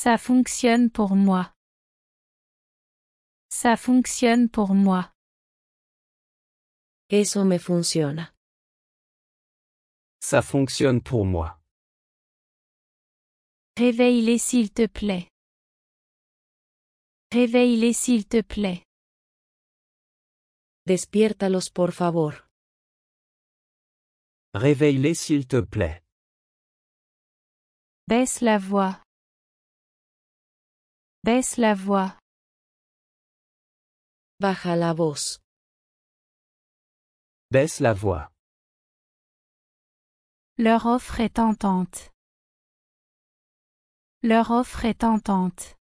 Ça fonctionne pour moi. Ça fonctionne pour moi. Eso me funciona. Ça fonctionne pour moi. Réveille-les s'il te plaît. Réveille-les s'il te plaît. Despiértalos por favor. Réveille-les s'il te plaît. Baisse la voix. Baisse la voix. Baja la voz. Baisse la voix. Leur offre est tentante. Leur offre est tentante.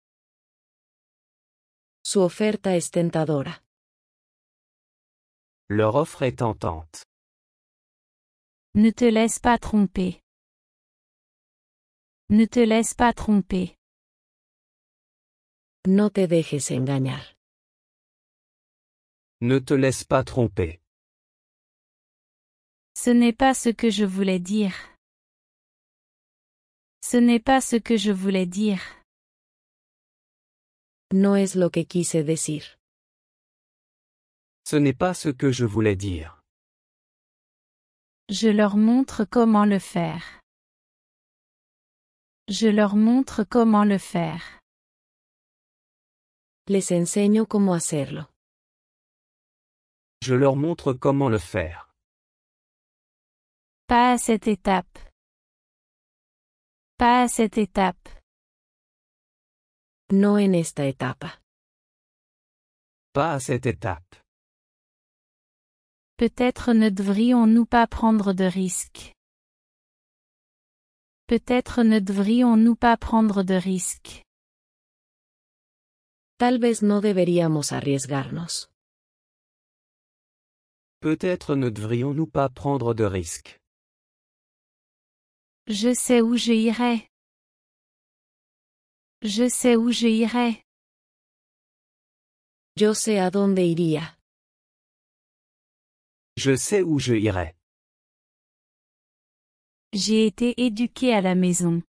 Su oferta es tentadora. Leur offre est tentante. Ne te laisse pas tromper. Ne te laisse pas tromper. No te dejes engañar. Ne te laisse pas tromper. Ce n'est pas ce que je voulais dire. Ce n'est pas ce que je voulais dire. No es lo que quise decir. Ce n'est pas ce que je voulais dire. Je leur montre comment le faire. Je leur montre comment le faire. Les enseño cómo hacerlo. Je leur montre comment le faire. Pas à cette étape. Pas à cette étape. No en esta etapa. Pas à cette étape. Peut-être ne devrions-nous pas prendre de risques. Peut-être ne devrions-nous pas prendre de risques. Tal vez no deberíamos arriesgarnos. Peut-être ne devrions-nous pas prendre de risques. Je sais où je irai. Je sais où je irai. Yo sé a dónde iría. Je sais où je irai. J'ai été éduqué à la maison.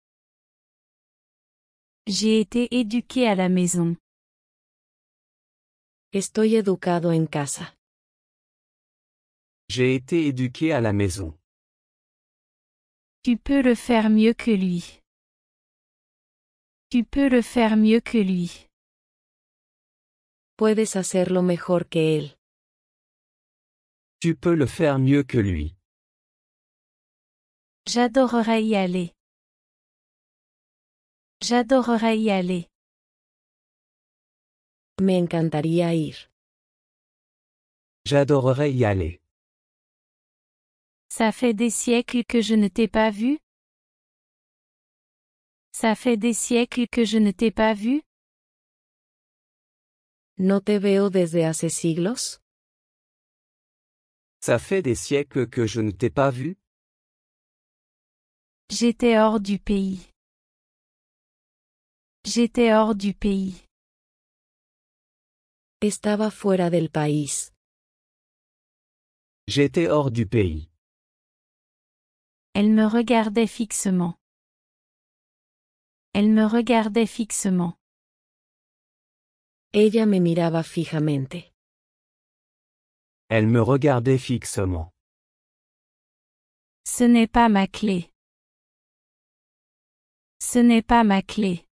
J'ai été éduqué à la maison. Estoy educado en casa. J'ai été éduqué à la maison. Tu peux le faire mieux que lui. Tu peux le faire mieux que lui. Puedes hacerlo mejor que él. Tu peux le faire mieux que lui. J'adorerais y aller. J'adorerais y aller. Me encantaría ir. J'adorerais y aller. Ça fait des siècles que je ne t'ai pas vu. Ça fait des siècles que je ne t'ai pas vu. ¿No te veo desde hace siglos? Ça fait des siècles que je ne t'ai pas vu. J'étais hors du pays. J'étais hors du pays. Estaba fuera del país. J'étais hors du pays. Elle me regardait fixement. Elle me regardait fixement. Ella me miraba fijamente. Elle me regardait fixement. Ce n'est pas ma clé. Ce n'est pas ma clé.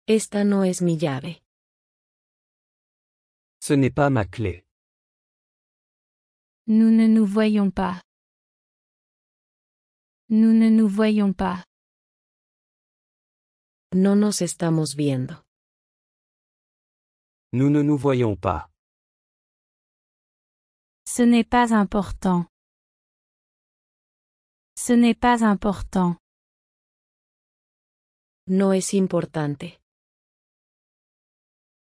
Esta no es mi llave. Ce n'est pas ma clé. Nous ne nous voyons pas. Nous ne nous voyons pas. No nos estamos viendo. Nous ne nous voyons pas. Ce n'est pas important. Ce n'est pas important. No es importante.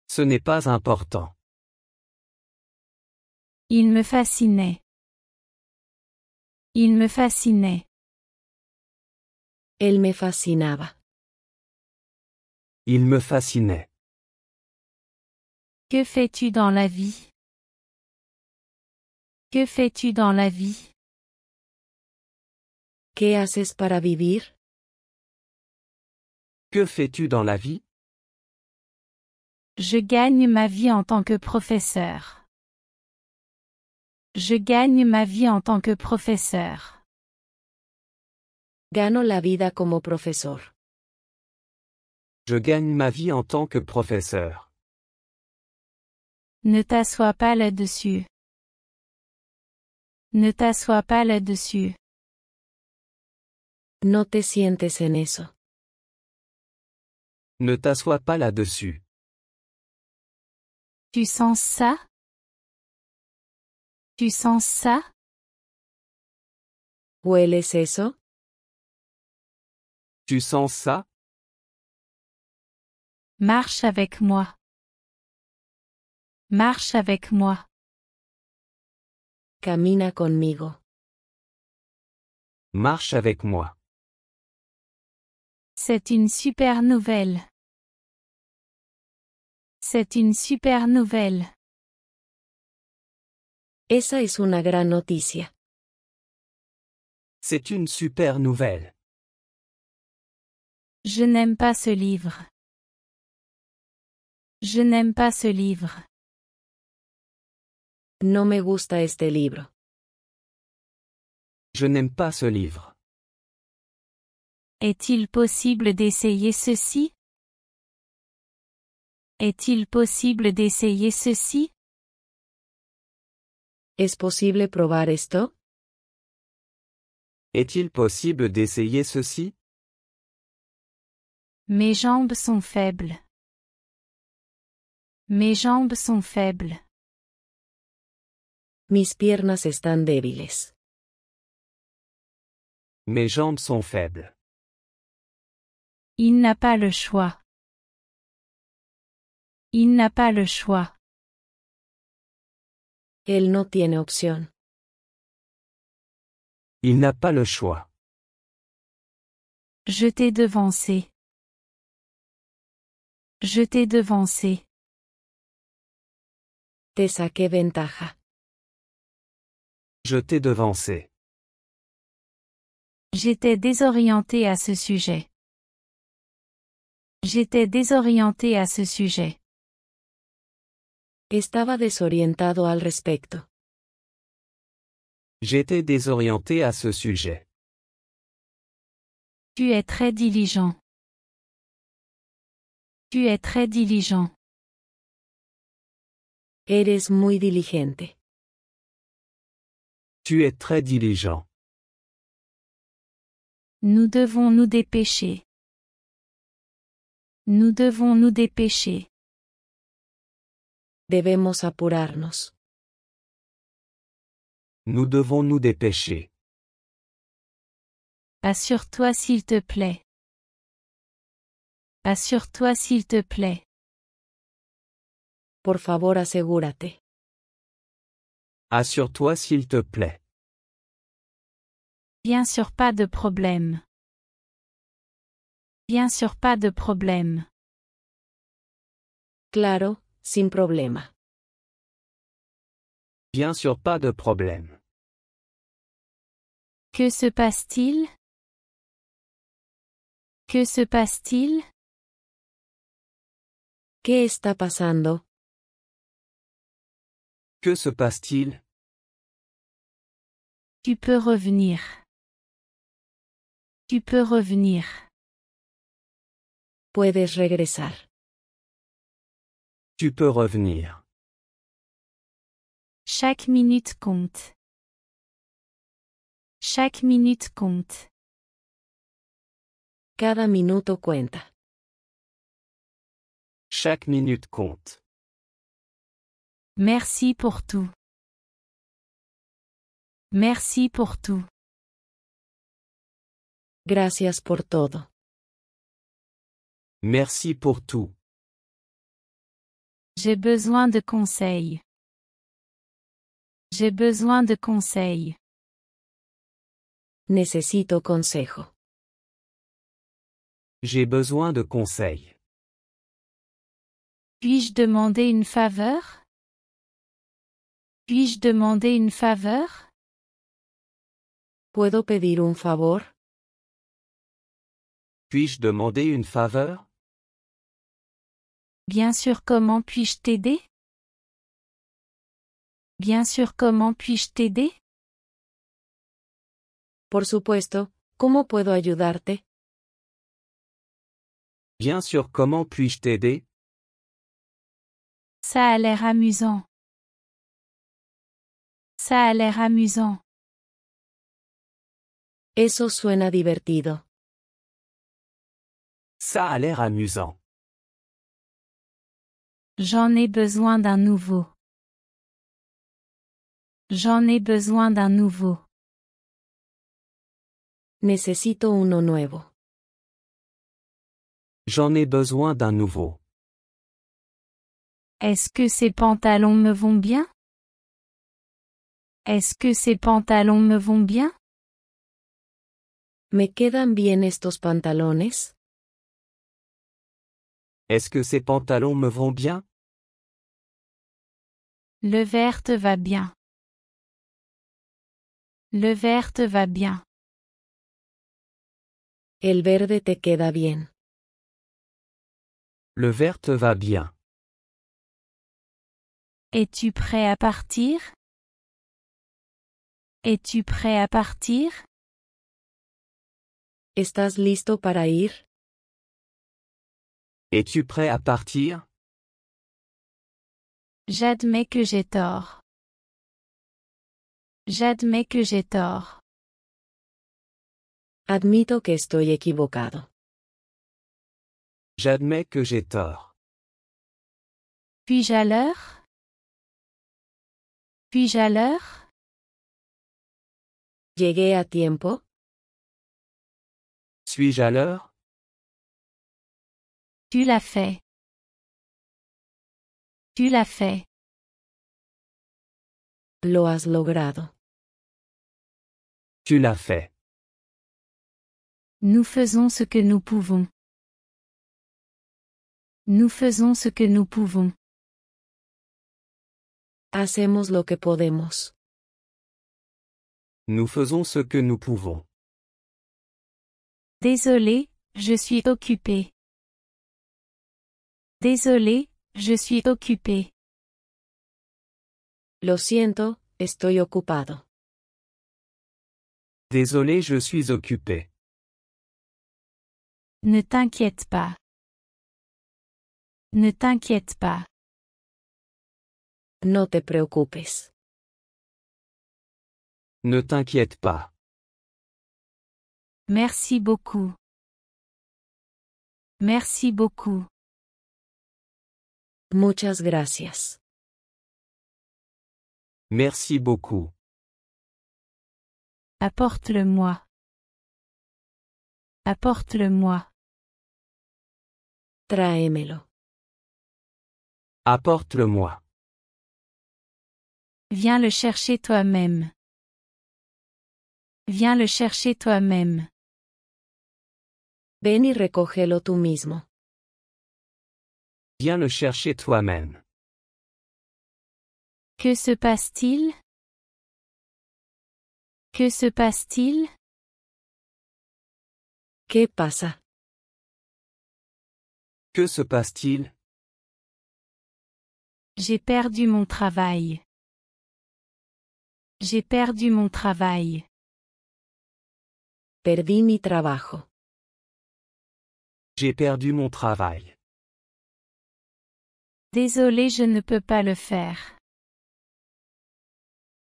Ce n'est pas important. Il me fascinait. Il me fascinait. Él me fascinaba. Il me fascinait. Que fais-tu dans la vie? Que fais-tu dans la vie? ¿Qué haces para vivir? Que fais-tu dans la vie? Je gagne ma vie en tant que professeur. Je gagne ma vie en tant que professeur. Gano la vida como profesor. Je gagne ma vie en tant que professeur. Ne t'assois pas là-dessus. Ne t'assois pas là-dessus. No te sientes en eso. Ne t'assois pas là-dessus. Tu sens ça? Tu sens ça? ¿Hueles eso? Tu sens ça? Marche avec moi. Marche avec moi. Camina conmigo. Marche avec moi. C'est une super nouvelle. C'est une super nouvelle. Esa es una gran noticia. C'est une super nouvelle. Je n'aime pas ce livre. Je n'aime pas ce livre. No me gusta este libro. Je n'aime pas ce livre. Est-il possible d'essayer ceci? Est-il possible d'essayer ceci? ¿Es posible probar esto? Est-il possible d'essayer ceci? Mes jambes sont faibles. Mes jambes sont faibles. Mis piernas están débiles. Mes jambes sont faibles. Il n'a pas le choix. Il n'a pas le choix. Él no tiene opción. Il n'a pas le choix. Je t'ai devancé. Je t'ai devancé. Te saqué ventaja. Je t'ai devancé. J'étais désorienté à ce sujet. J'étais désorienté à ce sujet. Estaba desorientado al respecto. J'étais désorienté à ce sujet. Tu es très diligent. Tu es très diligent. Eres muy diligente. Tu es très diligent. Nous devons nous dépêcher. Nous devons nous dépêcher. Debemos apurarnos. Nous devons nous dépêcher. Assure-toi s'il te plaît. Assure-toi s'il te plaît. Por favor, asegúrate. Assure-toi s'il te plaît. Bien sûr, pas de problème. Bien sûr, pas de problème. Claro, sin problema. Bien sûr, pas de problème. Que se passe-t-il? Que se passe-t-il? ¿Qué está pasando? Que se passe-t-il? Tu peux revenir. Tu peux revenir. Puedes regresar. Tu peux revenir. Chaque minute compte. Chaque minute compte. Cada minuto cuenta. Chaque minute compte. Merci pour tout. Merci pour tout. Gracias por todo. Merci pour tout. J'ai besoin de conseils. J'ai besoin de conseils. Necesito consejo. J'ai besoin de conseils. Puis-je demander une faveur? Puis-je demander une faveur? ¿Puedo pedir un favor? Puis-je demander une faveur? Bien sûr, comment puis-je t'aider? Bien sûr, comment puis-je t'aider? Por supuesto, ¿cómo puedo ayudarte? Bien sûr, comment puis-je t'aider? Ça a l'air amusant. Ça a l'air amusant. Eso suena divertido. Ça a l'air amusant. J'en ai besoin d'un nouveau. J'en ai besoin d'un nouveau. Necesito uno nuevo. J'en ai besoin d'un nouveau. Est-ce que ces pantalons me vont bien? Est-ce que ces pantalons me vont bien? ¿Me quedan bien estos pantalones? Est-ce que ces pantalons me vont bien? Le vert te va bien. Le vert te va bien. El verde te queda bien. Le vert te va bien. Es-tu prêt à partir? Es-tu prêt à partir? ¿Estás listo para ir? Es-tu prêt à partir? J'admets que j'ai tort. J'admets que j'ai tort. Admito que estoy equivocado. J'admets que j'ai tort. Puis-je à l'heure? Puis-je à l'heure? ¿Llegué a tiempo? Suis-je à l'heure? Tu l'as fait. Tu l'as fait. Lo has logrado. Tu l'as fait. Nous faisons ce que nous pouvons. Nous faisons ce que nous pouvons. Hacemos lo que podemos. Nous faisons ce que nous pouvons. Désolé, je suis occupé. Désolé, je suis occupé. Lo siento, estoy ocupado. Désolé, je suis occupé. Ne t'inquiète pas. Ne t'inquiète pas. No te preocupes. Ne t'inquiète pas. Merci beaucoup. Merci beaucoup. Muchas gracias. Merci beaucoup. Apporte-le-moi. Apporte-le-moi. Tráemelo. Apporte-le-moi. Viens le chercher toi-même. Viens le chercher toi-même. Ven y recógelo tú mismo. Viens le chercher toi-même. Que se passe-t-il? Que se passe-t-il? ¿Qué pasa? Que se passe-t-il? J'ai perdu mon travail. J'ai perdu mon travail. Perdí mi trabajo. J'ai perdu mon travail. Désolé, je ne peux pas le faire.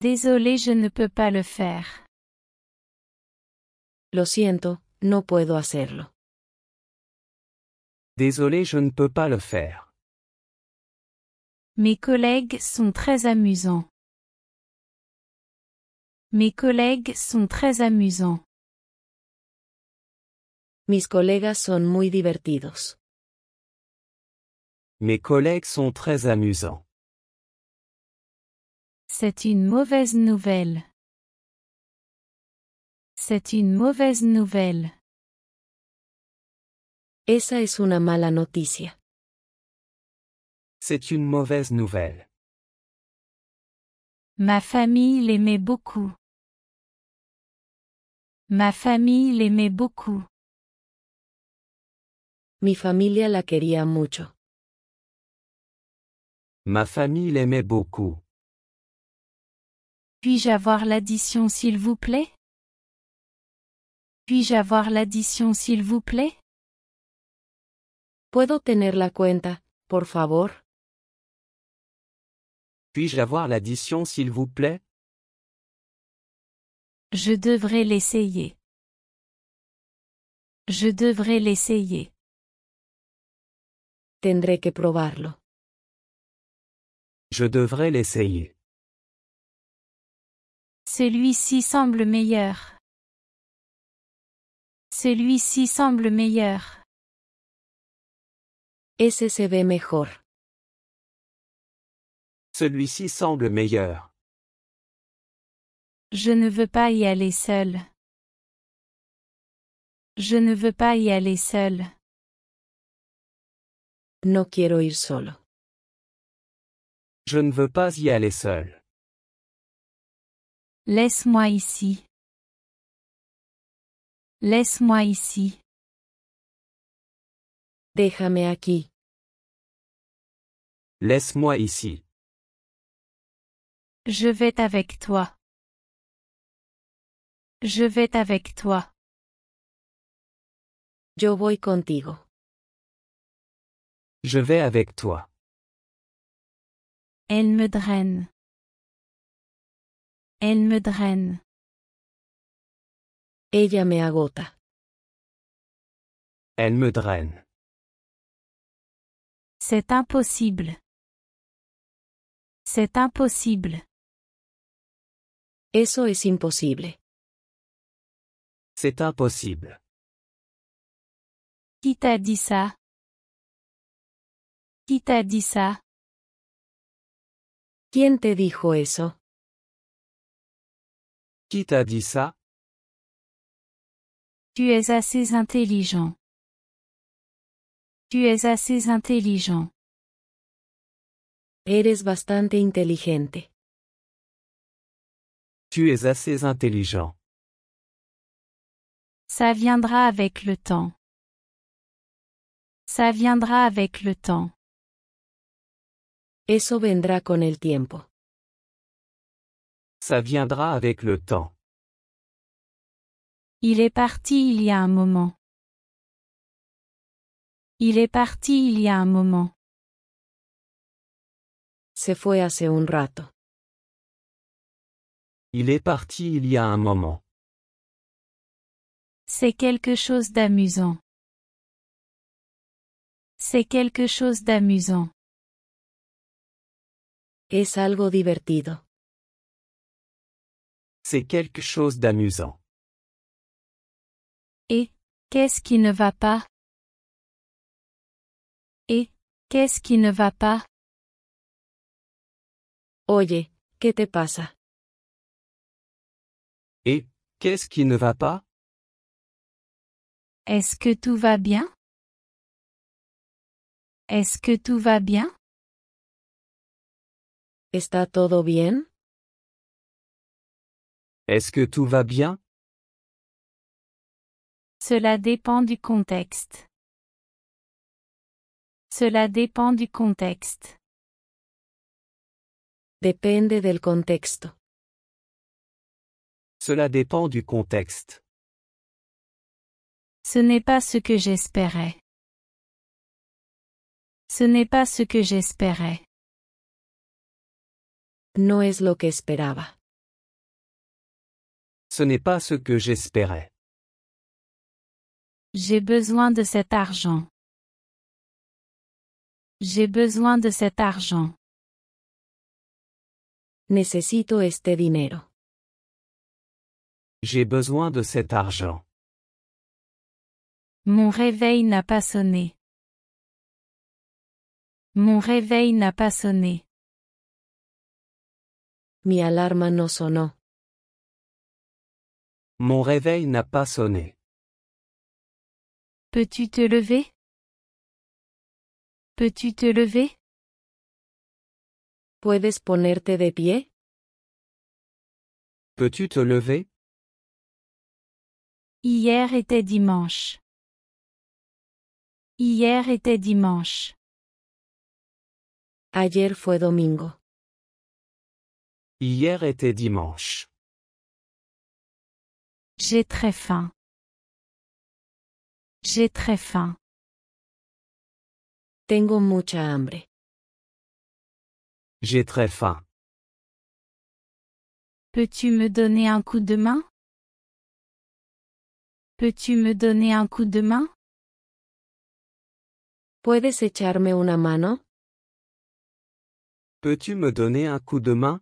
Désolé, je ne peux pas le faire. Lo siento, no puedo hacerlo. Désolé, je ne peux pas le faire. Mes collègues sont très amusants. Mes collègues sont très amusants. Mis colegas son muy divertidos. Mes collègues sont très amusants. C'est une mauvaise nouvelle. C'est une mauvaise nouvelle. Esa es una mala noticia. C'est une mauvaise nouvelle. Ma famille l'aimait beaucoup. Ma famille l'aimait beaucoup. Mi familia la quería mucho. Ma famille l'aimait beaucoup. Puis-je avoir l'addition s'il vous plaît? Puis-je avoir l'addition s'il vous plaît? ¿Puedo tener la cuenta, por favor? Puis-je avoir l'addition s'il vous plaît? Je devrais l'essayer. Je devrais l'essayer. Tendré que probarlo. Je devrais l'essayer. Celui-ci semble meilleur. Celui-ci semble meilleur. Ese se ve mejor. Celui-ci semble meilleur. Je ne veux pas y aller seul. Je ne veux pas y aller seul. No quiero ir solo. Je ne veux pas y aller seul. Laisse-moi ici. Laisse-moi ici. Déjame aquí. Laisse-moi ici. Je vais avec toi. Je vais avec toi. Yo voy contigo. Je vais avec toi. Elle me draine. Elle me draine. Ella me agota. Elle me draine. C'est impossible. C'est impossible. Eso es imposible. C'est impossible. Qui t'a dit ça? Qui t'a dit ça? ¿Quién te dijo eso? Qui t'a dit ça? Tu es assez intelligent. Tu es assez intelligent. Eres bastante inteligente. Tu es assez intelligent. Ça viendra avec le temps. Ça viendra avec le temps. Eso vendrá con el tiempo. Ça viendra avec le temps. Il est parti il y a un moment. Il est parti il y a un moment. Se fue hace un rato. Il est parti il y a un moment. C'est quelque chose d'amusant. C'est quelque chose d'amusant. Es algo divertido. C'est quelque chose d'amusant. Et, qu'est-ce qui ne va pas? Et, qu'est-ce qui ne va pas? Oye, ¿qué te pasa? Et, qu'est-ce qui ne va pas? Est-ce que tout va bien? Est-ce que tout va bien? ¿Está todo bien? Est-ce que tout va bien? Cela dépend du contexte. Cela dépend du contexte. Depende del contexto. Cela dépend du contexte. Ce n'est pas ce que j'espérais. Ce n'est pas ce que j'espérais. No es lo que esperaba. Ce n'est pas ce que j'espérais. J'ai besoin de cet argent. J'ai besoin de cet argent. Necesito este dinero. J'ai besoin de cet argent. Mon réveil n'a pas sonné. Mon réveil n'a pas sonné. Mi alarma no sonó. Mon réveil n'a pas sonné. Peux-tu te lever? Peux-tu te lever? ¿Puedes ponerte de pie? Peux-tu te lever? Hier était dimanche. Hier était dimanche. Ayer fue domingo. Hier était dimanche. J'ai très faim. J'ai très faim. Tengo mucha hambre. J'ai très faim. Peux-tu me donner un coup de main? Peux-tu me donner un coup de main? ¿Puedes echarme una mano? Peux-tu me donner un coup de main?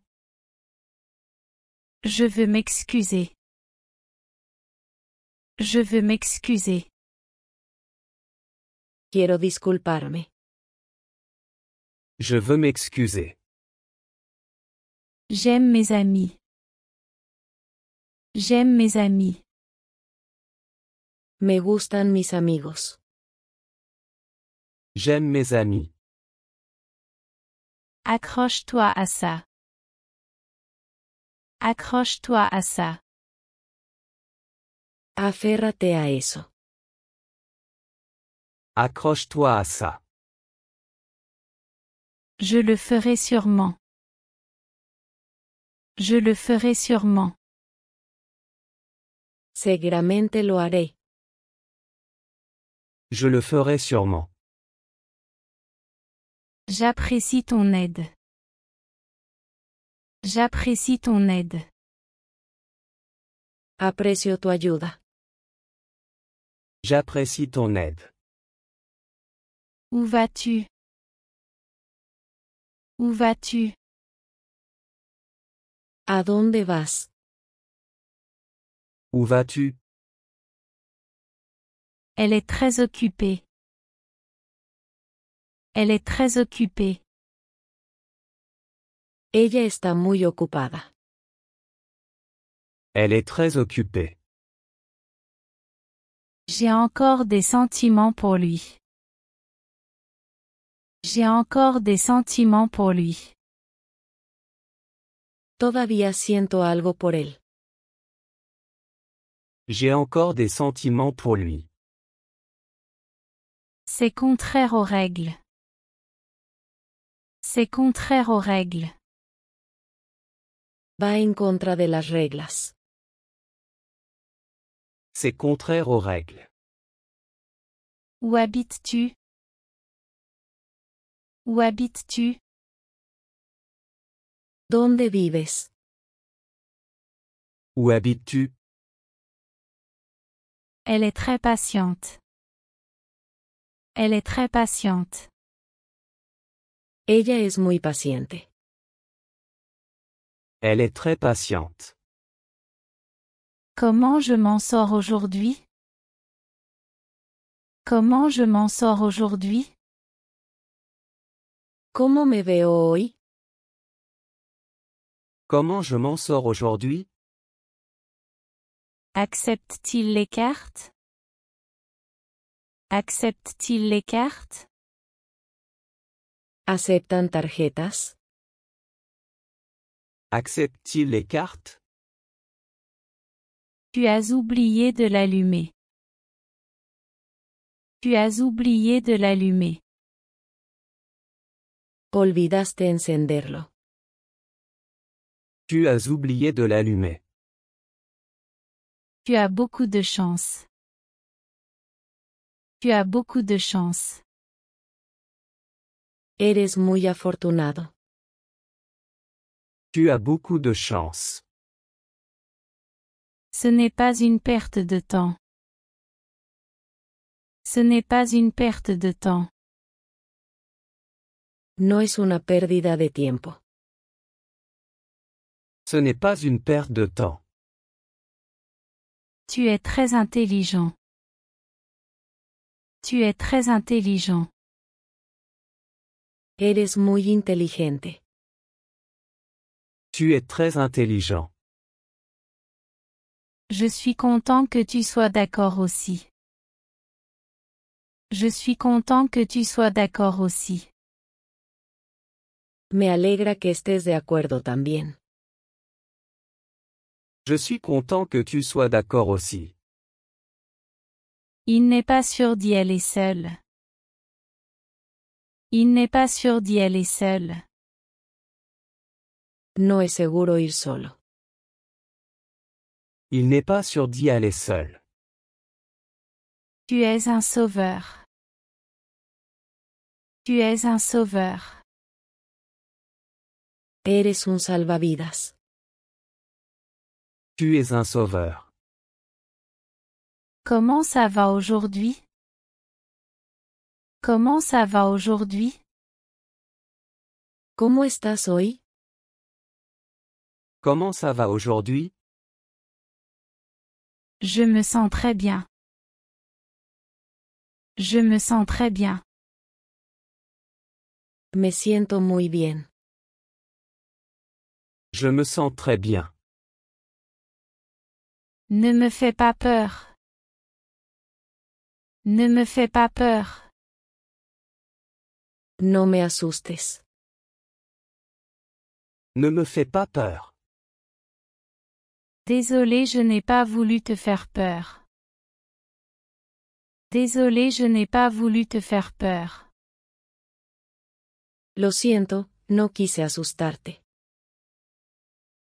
Je veux m'excuser. Je veux m'excuser. Quiero disculparme. Je veux m'excuser. J'aime mes amis. J'aime mes amis. Me gustan mis amigos. J'aime mes amis. Accroche-toi à ça. Accroche-toi à ça. Aférrate a eso. Accroche-toi à ça. Je le ferai sûrement. Je le ferai sûrement. Seguramente lo haré. Je le ferai sûrement. J'apprécie ton aide. J'apprécie ton aide. Aprecio tu ayuda. J'apprécie ton aide. Où vas-tu? Où vas-tu? ¿A dónde vas? Où vas-tu? Elle est très occupée. Elle est très occupée. Ella está muy ocupada. Elle est très occupée. J'ai encore des sentiments pour lui. J'ai encore des sentiments pour lui. Todavía siento algo por él. J'ai encore des sentiments pour lui. C'est contraire aux règles. C'est contraire aux règles. Va en contra de las reglas. C'est contraire aux règles. Où habites-tu? Où habites-tu? ¿Dónde vives? Où habites-tu? Elle est très patiente. Elle est très patiente. Ella es muy paciente. Elle est très patiente. Comment je m'en sors aujourd'hui? Comment je m'en sors aujourd'hui? ¿Cómo me veo hoy? Comment je m'en sors aujourd'hui? Accepte-t-il les cartes? Accepte-t-il les cartes? ¿Aceptan tarjetas? Accepte-t-il les cartes? Tu as oublié de l'allumer. Tu as oublié de l'allumer. Olvidaste encenderlo. Tu as oublié de l'allumer. Tu as beaucoup de chance. Tu as beaucoup de chance. Eres muy afortunado. Tu as beaucoup de chance. Ce n'est pas une perte de temps. Ce n'est pas une perte de temps. No es una pérdida de tiempo. Ce n'est pas une perte de temps. Tu es très intelligent. Tu es très intelligent. Eres muy inteligente. Tu es très intelligent. Je suis content que tu sois d'accord aussi. Je suis content que tu sois d'accord aussi. Me alegra que estés de acuerdo también. Je suis content que tu sois d'accord aussi. Il n'est pas sûr d'y aller seul. Il n'est pas sûr d'y aller seul. No es seguro ir solo. Il n'est pas sûr d'y aller seul. Tu es un sauveur. Tu es un sauveur. Eres un salvavidas. Tu es un sauveur. Comment ça va aujourd'hui? Comment ça va aujourd'hui? ¿Cómo estás hoy? Comment ça va aujourd'hui? Je me sens très bien. Je me sens très bien. Me siento muy bien. Je me sens très bien. Ne me fais pas peur. Ne me fais pas peur. No me asustes. Ne me fais pas peur. Désolé, je n'ai pas voulu te faire peur. Désolé, je n'ai pas voulu te faire peur. Lo siento, no quise asustarte.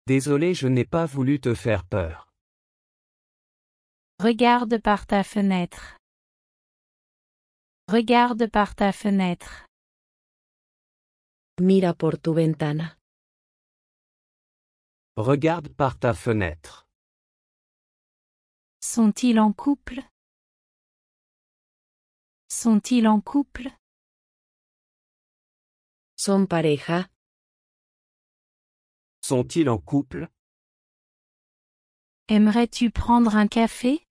Désolé, je n'ai pas voulu te faire peur. Regarde par ta fenêtre. Regarde par ta fenêtre. Mira por tu ventana. Regarde par ta fenêtre. Sont-ils en couple? Sont-ils en couple? ¿Son pareja? Sont-ils en couple? Aimerais-tu prendre un café?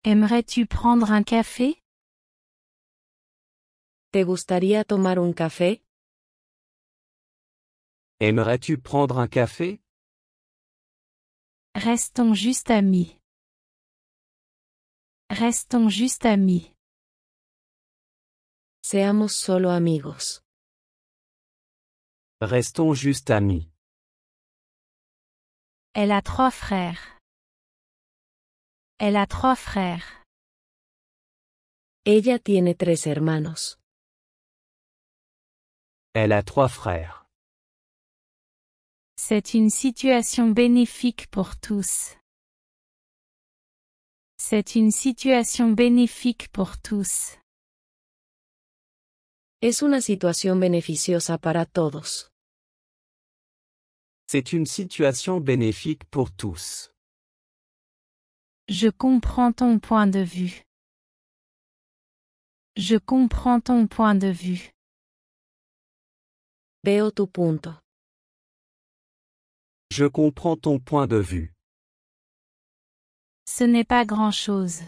Aimerais-tu prendre un café? ¿Te gustaría tomar un café? Aimerais-tu prendre un café? Restons juste amis. Restons juste amis. Seamos solo amigos. Restons juste amis. Elle a 3 frères. Elle a 3 frères. Ella tiene 3 hermanos. Elle a 3 frères. C'est une situation bénéfique pour tous. C'est une situation bénéfique pour tous. Es una situación beneficiosa para todos. C'est une situation bénéfique pour tous. Je comprends ton point de vue. Je comprends ton point de vue. Veo tu punto. Je comprends ton point de vue. Ce n'est pas grand-chose.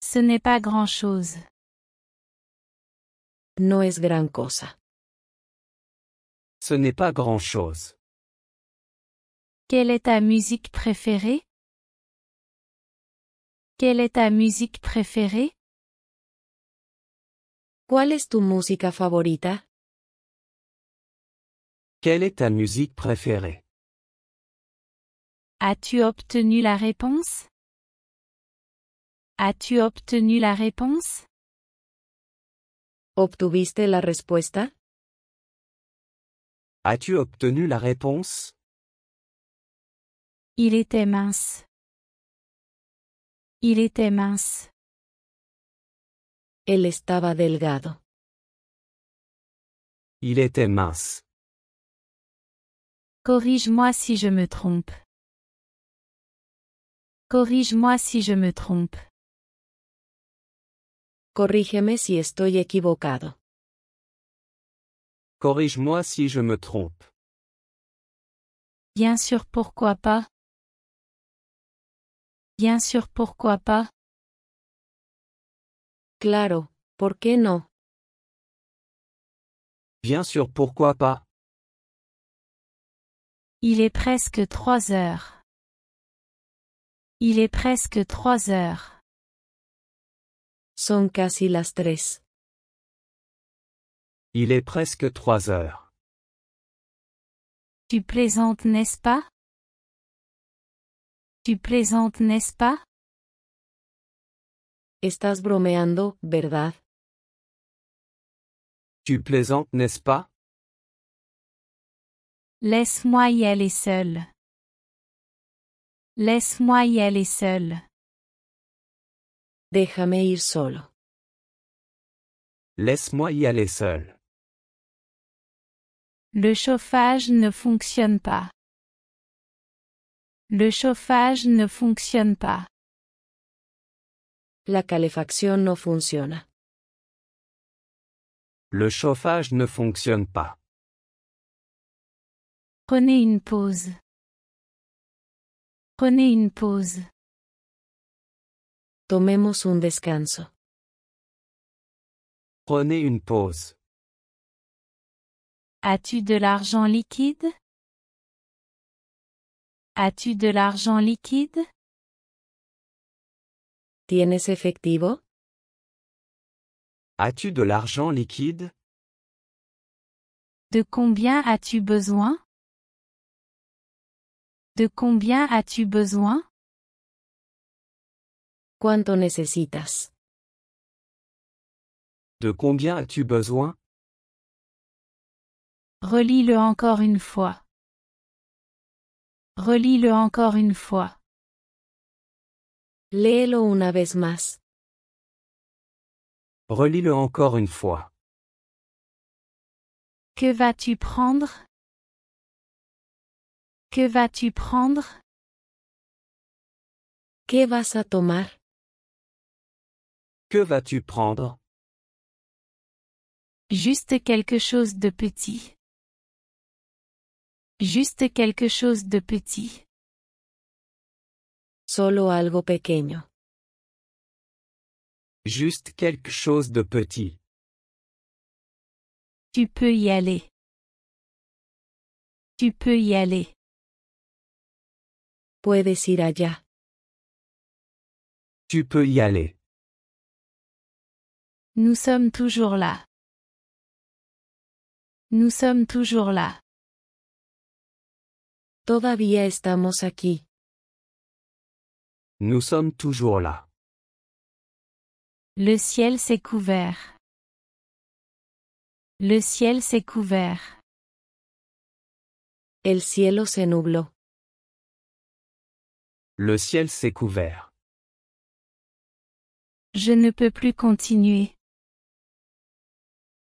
Ce n'est pas grand-chose. No es gran cosa. Ce n'est pas grand-chose. Quelle est ta musique préférée? Quelle est ta musique préférée? ¿Cuál es tu música favorita? Quelle est ta musique préférée? As-tu obtenu la réponse? As-tu obtenu la réponse? ¿Obtuviste la respuesta? As-tu obtenu la réponse? Il était mince. Il était mince. Él estaba delgado. Il était mince. Corrige-moi si je me trompe. Corrige-moi si je me trompe. Corrígeme si estoy equivocado. Corrige-moi si je me trompe. Bien sûr, pourquoi pas? Bien sûr, pourquoi pas? Claro, ¿por qué no? Bien sûr, pourquoi pas? Il est presque 3 heures. Il est presque 3 heures. Son casi las 3. Il est presque 3 heures. Tu plaisantes, n'est-ce pas? Tu plaisantes, n'est-ce pas? Estás bromeando, ¿verdad? Tu plaisantes, n'est-ce pas? Laisse-moi y aller seul. Laisse-moi y aller seul. Déjame ir solo. Laisse-moi y aller seul. Le chauffage ne fonctionne pas. Le chauffage ne fonctionne pas. La calefacción no funciona. Le chauffage ne fonctionne pas. Prenez une pause. Prenez une pause. Tomemos un descanso. Prenez une pause. As-tu de l'argent liquide? As-tu de l'argent liquide? ¿Tienes efectivo? As-tu de l'argent liquide? De combien as-tu besoin? De combien as-tu besoin? ¿Cuánto necesitas? De combien as-tu besoin? Relis-le encore une fois. Relis-le encore une fois. Léelo una vez más. Relis-le encore une fois. Que vas-tu prendre? Que vas-tu prendre? ¿Qué vas a tomar? Que vas-tu prendre? Juste quelque chose de petit. Juste quelque chose de petit. Solo algo pequeño. Juste quelque chose de petit. Tu peux y aller. Tu peux y aller. Puedes ir allá. Tu peux y aller. Nous sommes toujours là. Nous sommes toujours là. Todavía estamos aquí. Nous sommes toujours là. Le ciel s'est couvert. Le ciel s'est couvert. El cielo se nubló. Le ciel s'est couvert. Je ne peux plus continuer.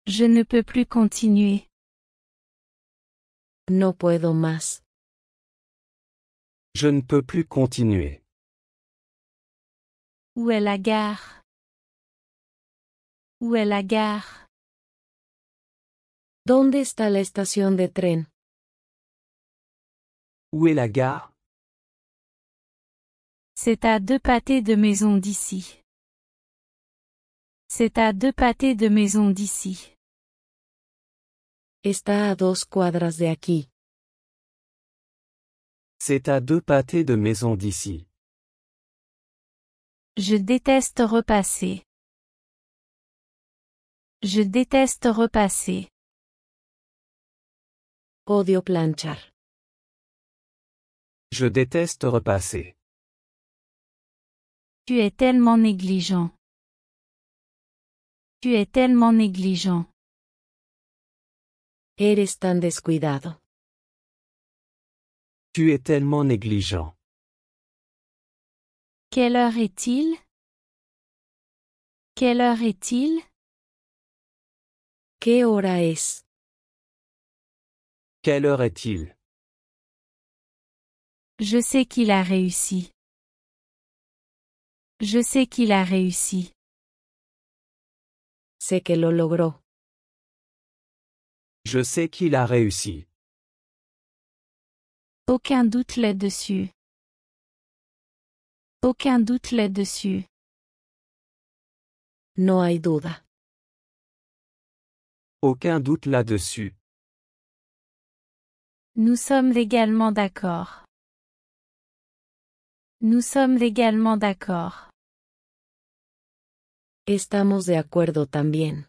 Je ne peux plus continuer. No puedo más. Je ne peux plus continuer. Où est la gare? Où est la gare? ¿Dónde está la estación de tren? Où est la gare? C'est à 2 pâtés de maison d'ici. C'est à 2 pâtés de maison d'ici. Está a 2 cuadras de aquí. C'est à 2 pâtés de maison d'ici. Je déteste repasser. Je déteste repasser. Odio planchar. Je déteste repasser. Tu es tellement négligent. Tu es tellement négligent. Eres tan descuidado. Tu es tellement négligent. Quelle heure est-il? Quelle heure est-il? ¿Qué hora es? Quelle heure est-il? Je sais qu'il a réussi. Je sais qu'il a réussi. Sé que lo logró. Je sais qu'il a réussi. Aucun doute là-dessus. Aucun doute là-dessus. No hay duda. Aucun doute là-dessus. Nous sommes également d'accord. Nous sommes également d'accord. Estamos de acuerdo también.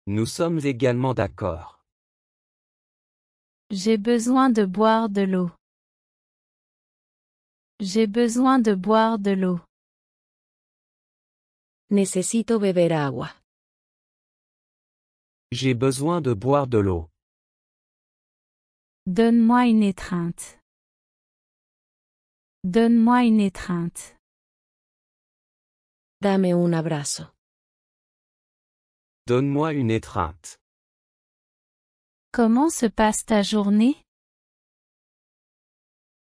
Nous sommes également d'accord. J'ai besoin de boire de l'eau. J'ai besoin de boire de l'eau. Necesito beber agua. J'ai besoin de boire de l'eau. Donne-moi une étreinte. Donne-moi une étreinte. Dame un abrazo. Donne-moi une étreinte. Comment se passe ta journée?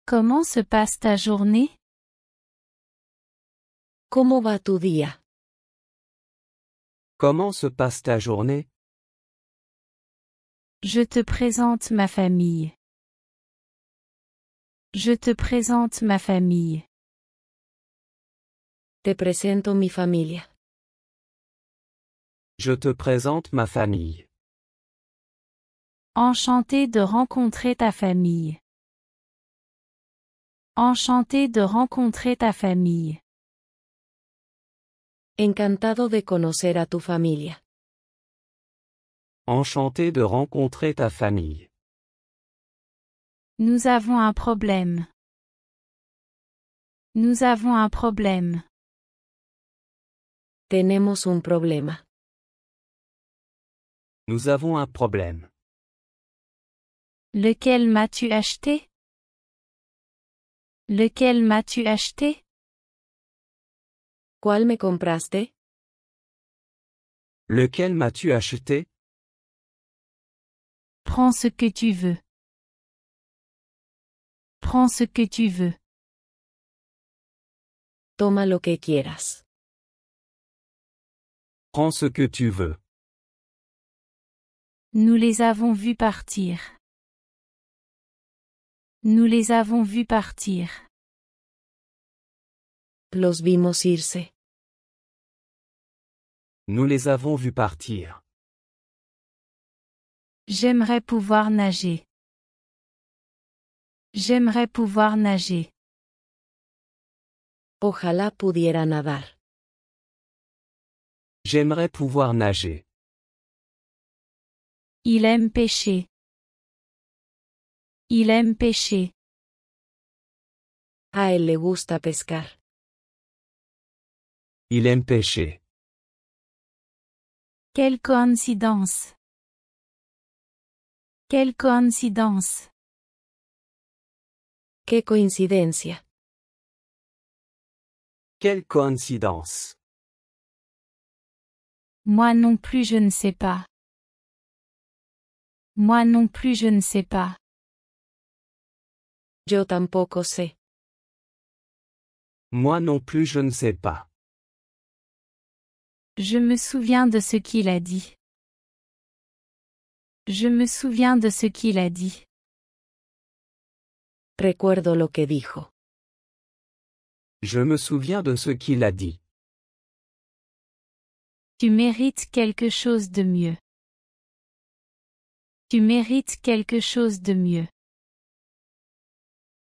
Comment se passe ta journée? ¿Cómo va tu día? Comment se passe ta journée? Je te présente ma famille. Je te présente ma famille. Te presento mi familia. Je te présente ma famille. Enchanté de rencontrer ta famille. Enchanté de rencontrer ta famille. Encantado de conocer a tu familia. Enchanté de rencontrer ta famille. Nous avons un problème. Nous avons un problème. Tenemos un problema. Nous avons un problème. Lequel m'as-tu acheté? Lequel m'as-tu acheté? ¿Cuál me compraste? Lequel m'as-tu acheté? Prends ce que tu veux. Prends ce que tu veux. Toma lo que quieras. Prends ce que tu veux. Nous les avons vus partir. Nous les avons vus partir. Los vimos irse. Nous les avons vus partir. J'aimerais pouvoir nager. J'aimerais pouvoir nager. Ojalá pudiera nadar. J'aimerais pouvoir nager. Il aime pêcher. Il aime pêcher. A él le gusta pescar. Il aime pêcher. Quelle coïncidence. Quelle coïncidence. ¡Qué coincidencia! Quelle coïncidence. Moi non plus je ne sais pas. Moi non plus je ne sais pas. Yo tampoco sé. Moi non plus je ne sais pas. Je me souviens de ce qu'il a dit. Je me souviens de ce qu'il a dit. Recuerdo lo que dijo. Je me souviens de ce qu'il a dit. Tu mérites quelque chose de mieux. Tu mérites quelque chose de mieux.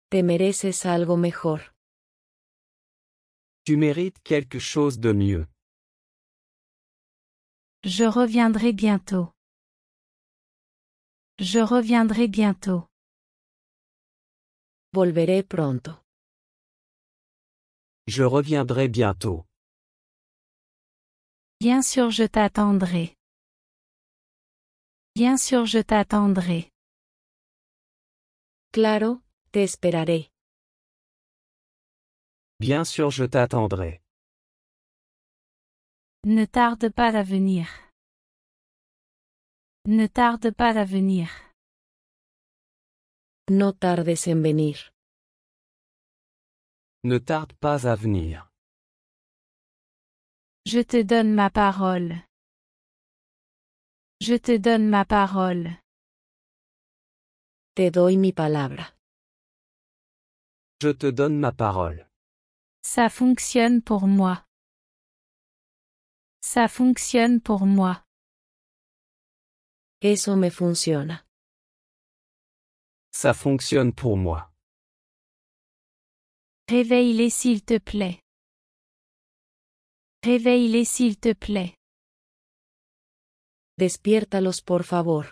Te mereces algo mejor. Tu mérites quelque chose de mieux. Je reviendrai bientôt. Je reviendrai bientôt. Volveré pronto. Je reviendrai bientôt. Bien sûr je t'attendrai. Bien sûr je t'attendrai. Claro, te esperaré. Bien sûr je t'attendrai. Ne tarde pas à venir. Ne tarde pas à venir. No tardes en venir. Ne tarde pas à venir. Je te donne ma parole. Je te donne ma parole. Te doy mi palabra. Je te donne ma parole. Ça fonctionne pour moi. Ça fonctionne pour moi. Eso me funciona. Ça fonctionne pour moi. Réveille-les s'il te plaît. Réveille-les s'il te plaît. Despiértalos por favor.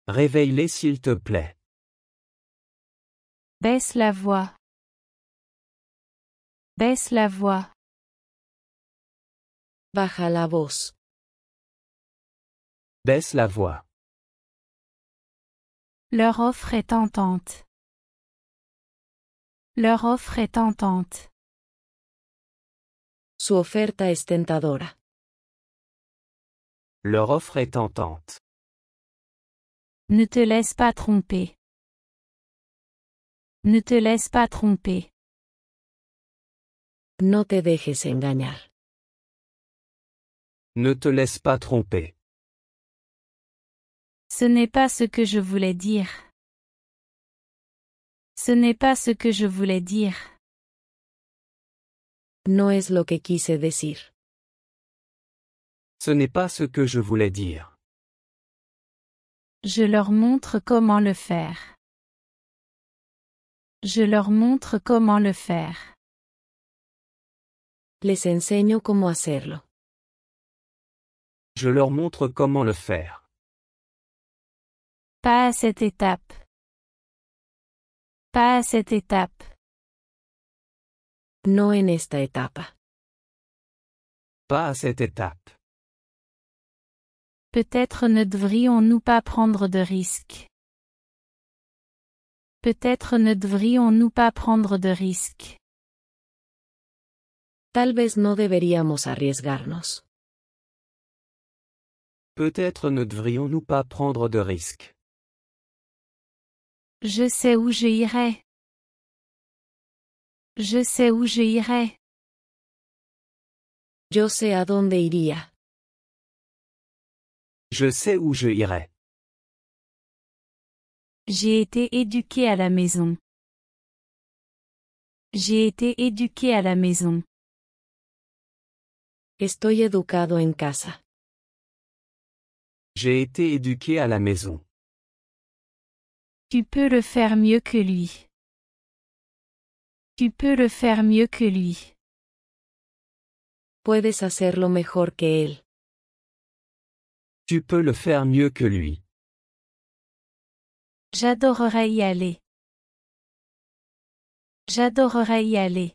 Réveille-les s'il te plaît. Baisse la voix. Baisse la voix. Baja la voz. Baisse la voix. Leur offre est tentante. Leur offre est tentante. Su oferta es tentadora. Leur offre est tentante. Ne te laisse pas tromper. Ne te laisse pas tromper. No te dejes engañar. Ne te laisse pas tromper. Ce n'est pas ce que je voulais dire. Ce n'est pas ce que je voulais dire. No es lo que quise decir. Ce n'est pas ce que je voulais dire. Je leur montre comment le faire. Je leur montre comment le faire. Les enseño cómo hacerlo. Je leur montre comment le faire. Pas à cette étape. Pas à cette étape. No en esta etapa. Pas à cette étape. Peut-être ne devrions-nous pas prendre de risques. Peut-être ne devrions-nous pas prendre de risques. Tal vez no deberíamos arriesgarnos. Peut-être ne devrions-nous pas prendre de risques. Je sais où je irai. Je sais où je irai. Yo sé a dónde iría. Je sais où je irai. J'ai été éduqué à la maison. J'ai été éduqué à la maison. Estoy educado en casa. J'ai été éduqué à la maison. Tu peux le faire mieux que lui. Tu peux le faire mieux que lui. Puedes hacerlo mejor que él. Tu peux le faire mieux que lui. J'adorerais y aller. J'adorerais y aller.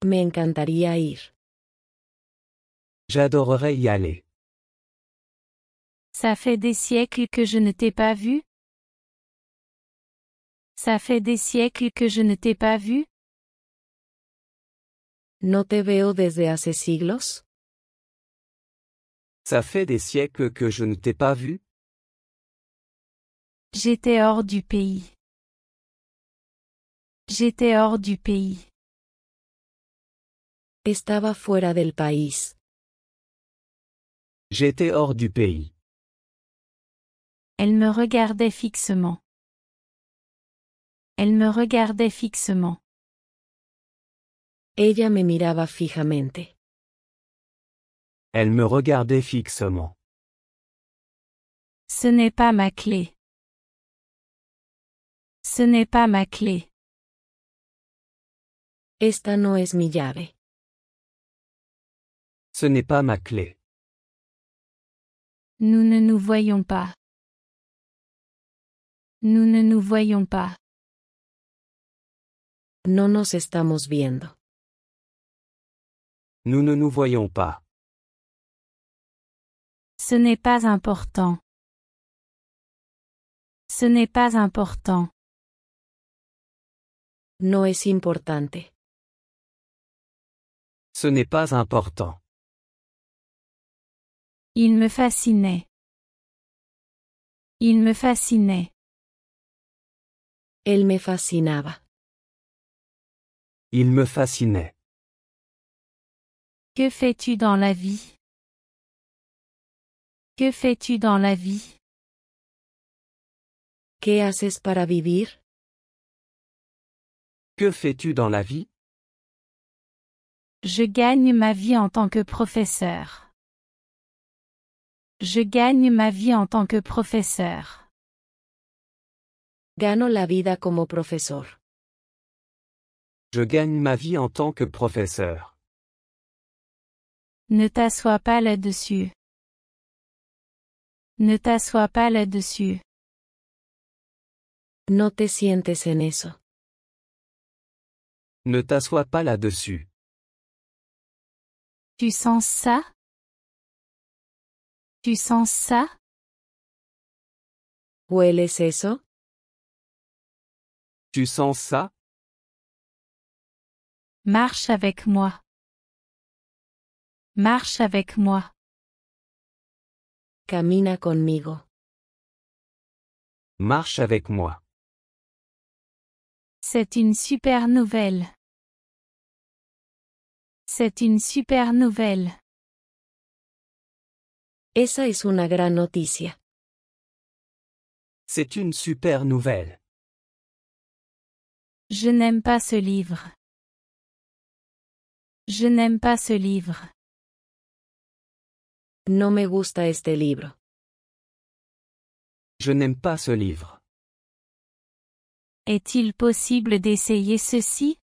Me encantaría ir. J'adorerais y aller. Ça fait des siècles que je ne t'ai pas vu. Ça fait des siècles que je ne t'ai pas vu. ¿No te veo desde hace siglos? Ça fait des siècles que je ne t'ai pas vu. J'étais hors du pays. J'étais hors du pays. Estaba fuera del país. J'étais hors du pays. Elle me regardait fixement. Elle me regardait fixement. Ella me miraba fijamente. Elle me regardait fixement. Ce n'est pas ma clé. Ce n'est pas ma clé. Esta no es mi llave. Ce n'est pas ma clé. Nous ne nous voyons pas. Nous ne nous voyons pas. No nos estamos viendo. Nous ne nous voyons pas. Ce n'est pas important. Ce n'est pas important. No es importante. Ce n'est pas important. Il me fascinait. Il me fascinait. Él me fascinaba. Il me fascinait. Que fais-tu dans la vie? Que fais-tu dans la vie? ¿Qué haces para vivir? Que fais-tu dans la vie? Je gagne ma vie en tant que professeur. Je gagne ma vie en tant que professeur. Gano la vida como profesor. Je gagne ma vie en tant que professeur. Ne t'assois pas là-dessus. Ne t'assois pas là-dessus. No te sientes en eso. Ne t'assois pas là-dessus. Tu sens ça? Tu sens ça? ¿Hueles eso? Tu sens ça? Marche avec moi. Marche avec moi. Camina conmigo. Marche avec moi. C'est une super nouvelle. C'est une super nouvelle. Esa es una gran noticia. C'est une super nouvelle. Je n'aime pas ce livre. Je n'aime pas ce livre. No me gusta este libro. Je n'aime pas ce livre. Est-il possible d'essayer ceci?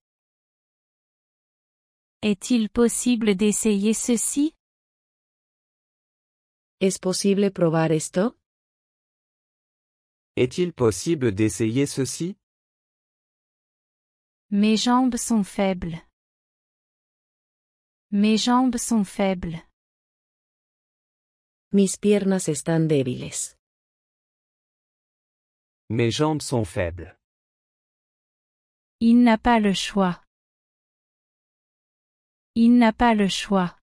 Est-il possible d'essayer ceci? ¿Es posible probar esto? Est-il possible d'essayer ceci? Mes jambes sont faibles. Mes jambes sont faibles. Mis piernas están débiles. Mes jambes sont faibles. Il n'a pas le choix. Il n'a pas le choix.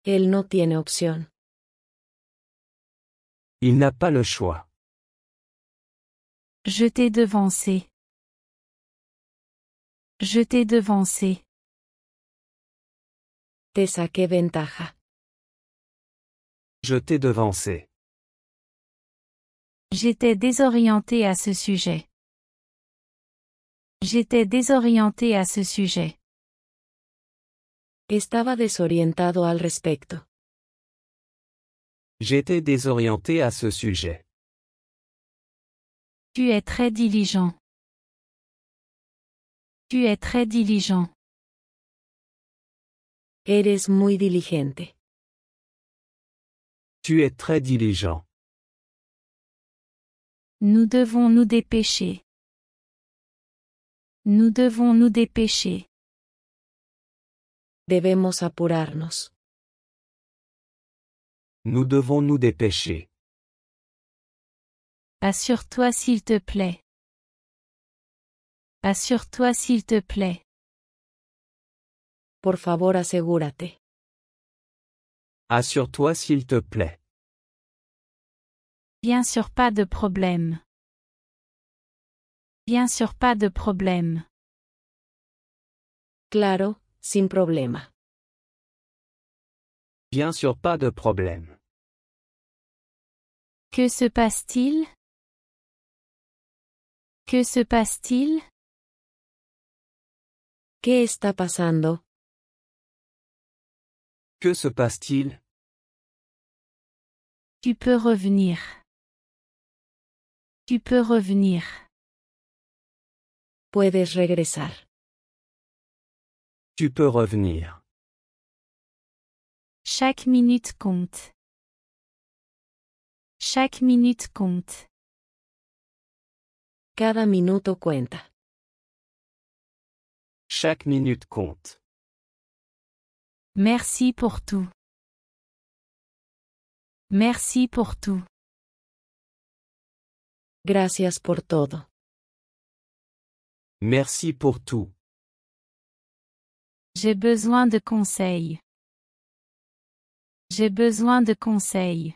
Él no tiene opción. Il n'a pas le choix. Je t'ai devancé. Je t'ai devancé. Te saqué ventaja. Je t'ai devancé. J'étais désorienté à ce sujet. J'étais désorienté à ce sujet. Estaba desorientado al respecto. J'étais désorienté à ce sujet. Tu es très diligent. Tu es très diligent. Eres muy diligente. Tu es très diligent. Nous devons nous dépêcher. Nous devons nous dépêcher. Debemos apurarnos. Nous devons nous dépêcher. Assure-toi s'il te plaît. Assure-toi s'il te plaît. Por favor, asegúrate. Assure-toi s'il te plaît. Bien sûr, pas de problème. Bien sûr, pas de problème. Claro, sin problema. Bien sûr, pas de problème. Que se passe-t-il? Que se passe-t-il? ¿Qué está pasando? Que se passe-t-il? Tu peux revenir. Tu peux revenir. Puedes regresar. Tu peux revenir. Chaque minute compte. Chaque minute compte. Cada minuto cuenta. Chaque minute compte. Merci pour tout. Merci pour tout. Gracias por todo. Merci pour tout. J'ai besoin de conseils. J'ai besoin de conseils.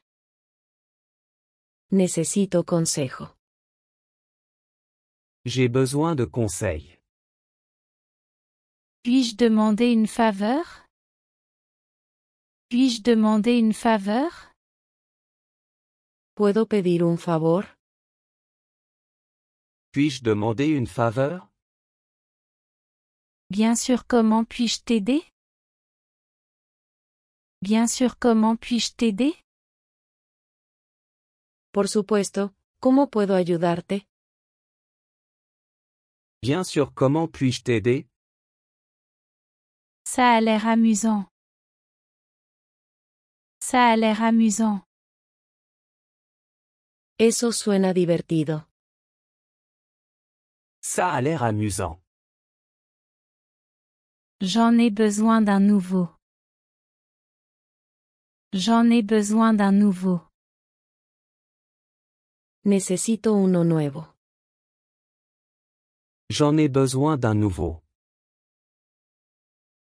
Necesito consejo. J'ai besoin de conseils. Puis-je demander une faveur? Puis-je demander une faveur? ¿Puedo pedir un favor? Puis-je demander une faveur? Bien sûr, comment puis-je t'aider? Bien sûr, comment puis-je t'aider? Por supuesto, ¿cómo puedo ayudarte? Bien sûr, comment puis-je t'aider? Ça a l'air amusant. Ça a l'air amusant. Eso suena divertido. Ça a l'air amusant. J'en ai besoin d'un nouveau. J'en ai besoin d'un nouveau. Necesito uno nuevo. J'en ai besoin d'un nouveau.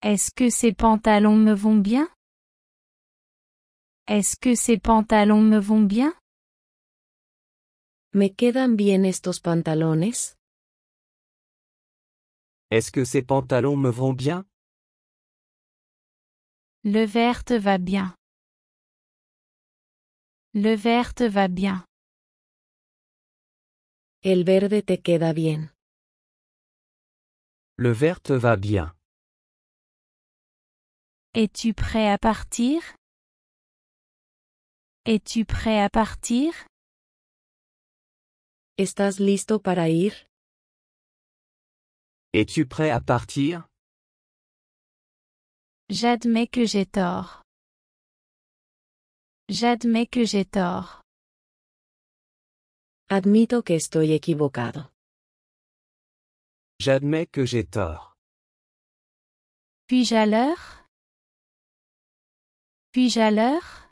Est-ce que ces pantalons me vont bien? Est-ce que ces pantalons me vont bien? ¿Me quedan bien estos pantalones? Est-ce que ces pantalons me vont bien? Le vert te va bien. Le vert te va bien. El verde te queda bien. Le vert te va bien. Es-tu prêt à partir? Es-tu prêt à partir? ¿Estás listo para ir? Es-tu prêt à partir? J'admets que j'ai tort. J'admets que j'ai tort. Admito que estoy equivocado. J'admets que j'ai tort. Puis-je à l'heure? Puis-je à l'heure?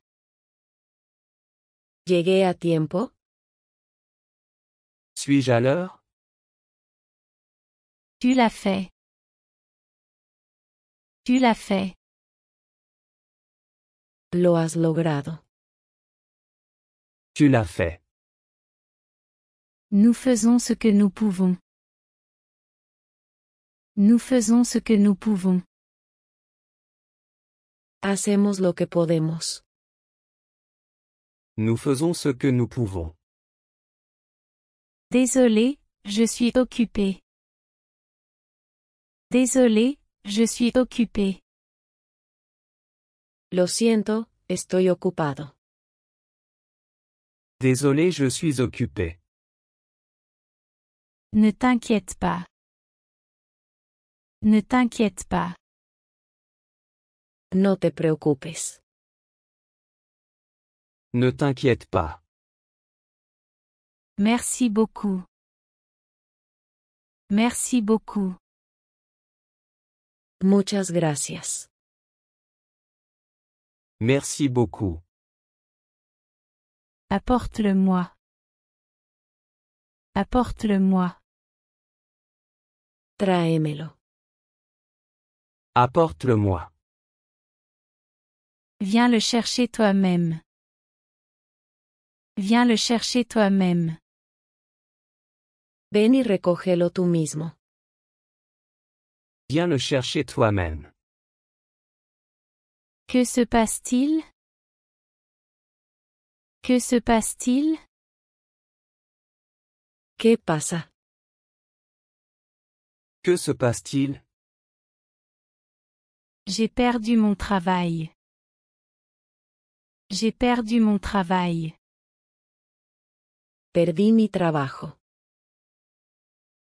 ¿Llegué a tiempo? Suis-je à l'heure? Tu l'as fait. Tu l'as fait. Lo has logrado. Tu l'as fait. Nous faisons ce que nous pouvons. Nous faisons ce que nous pouvons. Hacemos lo que podemos. Nous faisons ce que nous pouvons. Désolé, je suis occupé. Désolé, je suis occupé. Lo siento, estoy ocupado. Désolé, je suis occupé. Ne t'inquiète pas. Ne t'inquiète pas. No te preocupes. Ne t'inquiète pas. Merci beaucoup. Merci beaucoup. Muchas gracias. Merci beaucoup. Apporte-le-moi. Apporte-le-moi. Tráemelo. Apporte-le-moi. Viens le chercher toi-même. Viens le chercher toi-même. Ven y recógelo tú mismo. Viens le chercher toi-même. Que se passe-t-il? Que se passe-t-il? ¿Qué pasa? Que se passe-t-il? J'ai perdu mon travail. J'ai perdu mon travail. Perdí mi trabajo.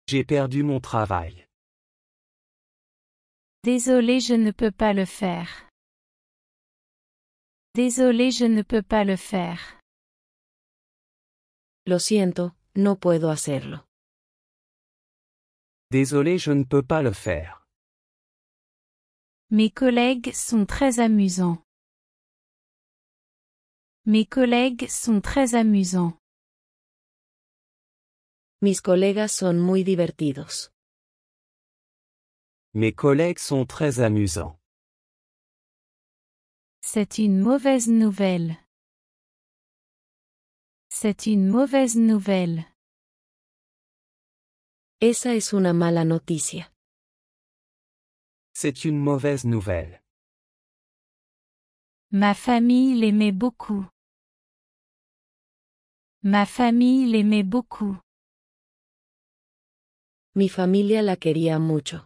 J'ai perdu mon travail. Désolé, je ne peux pas le faire. Désolé, je ne peux pas le faire. Lo siento, no puedo hacerlo. Désolé, je ne peux pas le faire. Mes collègues sont très amusants. Mes collègues sont très amusants. Mis colegas son muy divertidos. Mes collègues sont très amusants. C'est une mauvaise nouvelle. C'est une mauvaise nouvelle. Esa es una mala noticia. C'est une mauvaise nouvelle. Ma famille l'aimait beaucoup. Ma famille l'aimait beaucoup. Mi familia la quería mucho.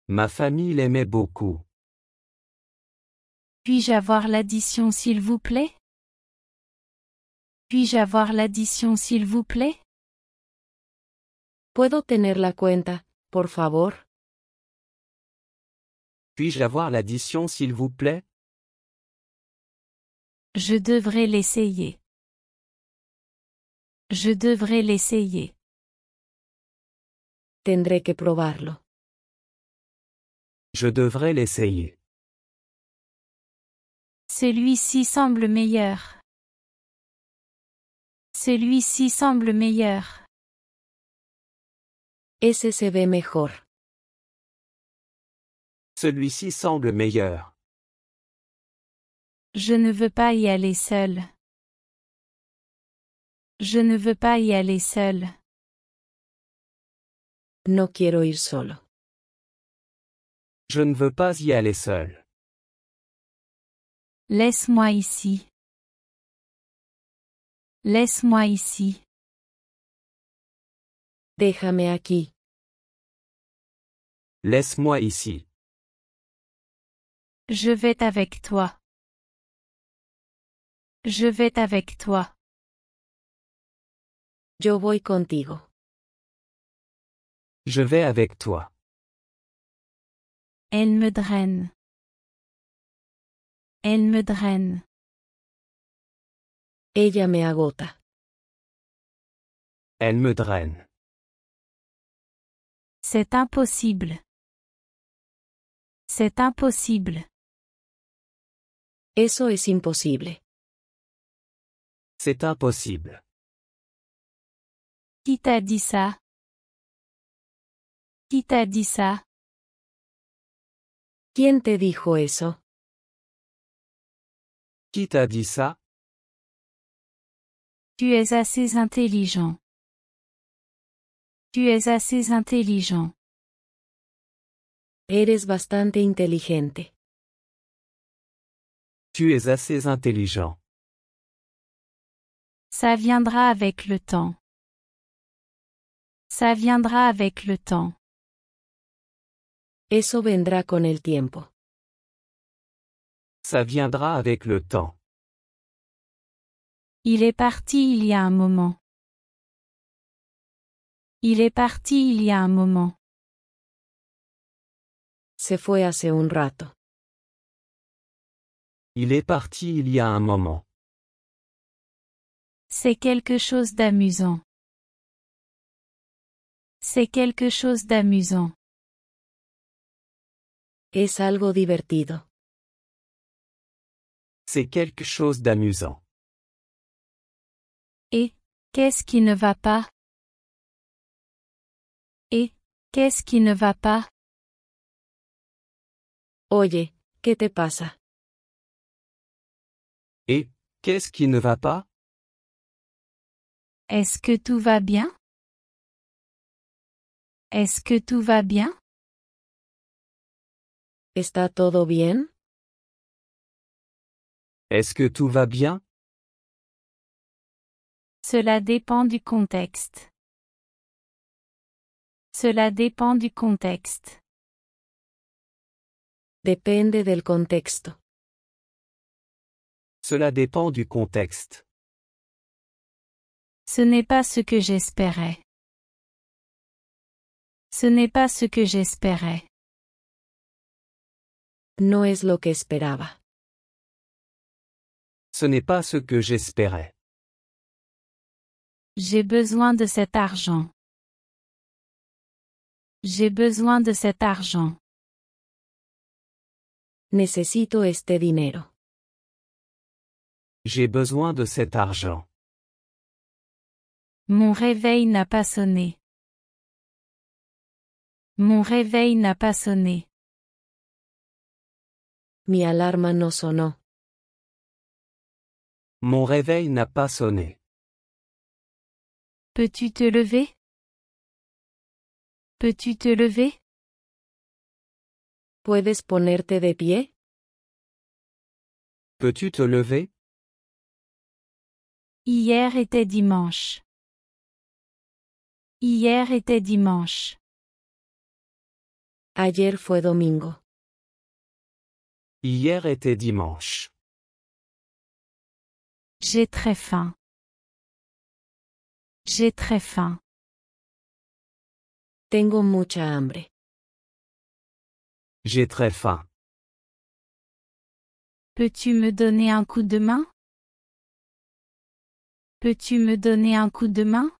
Ma famille l'aimait beaucoup. Puis-je avoir l'addition s'il vous plaît? Puis-je avoir l'addition s'il vous plaît? ¿Puedo tener la cuenta, por favor? Puis-je avoir l'addition s'il vous plaît? Je devrais l'essayer. Je devrais l'essayer. Tendré que probarlo. Je devrais l'essayer. Celui-ci semble meilleur. Celui-ci semble meilleur. Ese se ve mejor. Celui-ci semble meilleur. Je ne veux pas y aller seul. Je ne veux pas y aller seul. No quiero ir solo. Je ne veux pas y aller seul. Laisse-moi ici. Laisse-moi ici. Déjame aquí. Laisse-moi ici. Je vais avec toi. Je vais avec toi. Yo voy contigo. Je vais avec toi. Elle me draine. Elle me draine. Ella me agota. Elle me draine. C'est impossible. C'est impossible. Eso es imposible. C'est impossible. Qui t'a dit ça? Qui t'a dit ça? ¿Quién te dijo eso? Qui t'a dit ça? Tu es assez intelligent. Tu es assez intelligent. Eres bastante inteligente. Tu es assez intelligent. Ça viendra avec le temps. Ça viendra avec le temps. Eso vendrá con el tiempo. Ça viendra avec le temps. Il est parti il y a un moment. Il est parti il y a un moment. Se fue hace un rato. Il est parti il y a un moment. C'est quelque chose d'amusant. C'est quelque chose d'amusant. Es algo divertido. C'est quelque chose d'amusant. Et, qu'est-ce qui ne va pas? Et, qu'est-ce qui ne va pas? Oye, ¿qué te pasa? Et, qu'est-ce qui ne va pas? Est-ce que tout va bien? Est-ce que tout va bien? ¿Está todo bien? Est-ce que tout va bien? Cela dépend du contexte. Cela dépend du contexte. Depende del contexto. Cela dépend du contexte. Ce n'est pas ce que j'espérais. Ce n'est pas ce que j'espérais. No es lo que esperaba. Ce n'est pas ce que j'espérais. J'ai besoin de cet argent. J'ai besoin de cet argent. Necesito este dinero. J'ai besoin de cet argent. Mon réveil n'a pas sonné. Mon réveil n'a pas sonné. Mi alarma no sonó. Mon réveil n'a pas sonné. Peux-tu te lever? Peux-tu te lever? ¿Puedes ponerte de pie? Peux-tu te lever? Hier était dimanche. Hier était dimanche. Ayer fue domingo. Hier était dimanche. J'ai très faim. J'ai très faim. Tengo mucha hambre. J'ai très faim. Peux-tu me donner un coup de main? Peux-tu me donner un coup de main?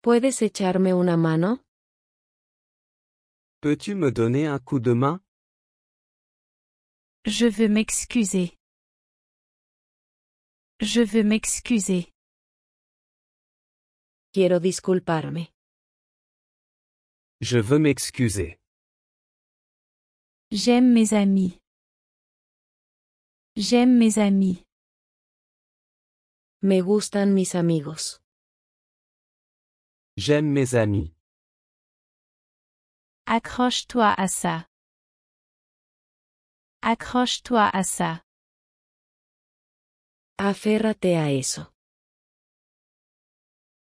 ¿Puedes echarme una mano? Peux-tu me donner un coup de main? Je veux m'excuser. Je veux m'excuser. Quiero disculparme. Je veux m'excuser. J'aime mes amis. J'aime mes amis. Me gustan mis amigos. J'aime mes amis. Accroche-toi à ça. Accroche-toi à ça. Aférrate a eso.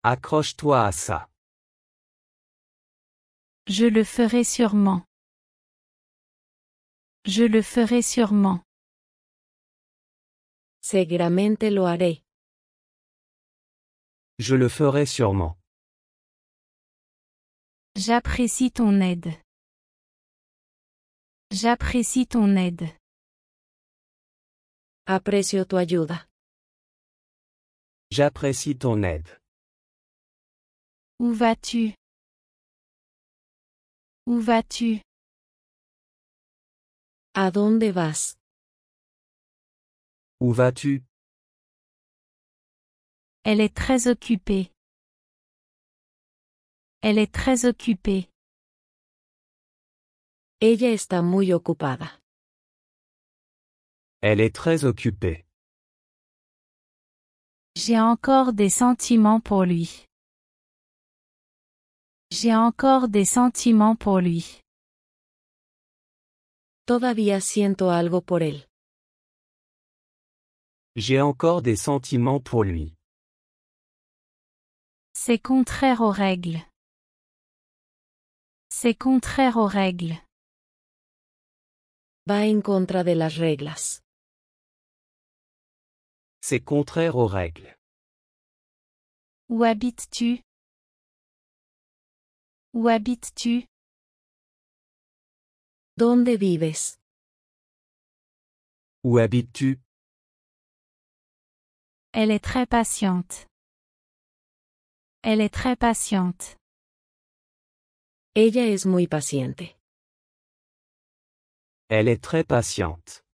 Accroche-toi à ça. Je le ferai sûrement. Je le ferai sûrement. Seguramente lo haré. Je le ferai sûrement. J'apprécie ton aide. J'apprécie ton aide. Aprecio tu ayuda. J'apprécie ton aide. Où vas-tu? Où vas-tu? ¿A dónde vas? Où vas-tu? Elle est très occupée. Elle est très occupée. Ella está muy ocupada. Elle est très occupée. J'ai encore des sentiments pour lui. J'ai encore des sentiments pour lui. Todavía siento algo por él. J'ai encore des sentiments pour lui. C'est contraire aux règles. C'est contraire aux règles. Va en contra de las reglas. C'est contraire aux règles. Où habites-tu? Où habites-tu? ¿Dónde vives? Où habites-tu? Elle est très patiente. Elle est très patiente. Ella es muy paciente. Elle est très patiente.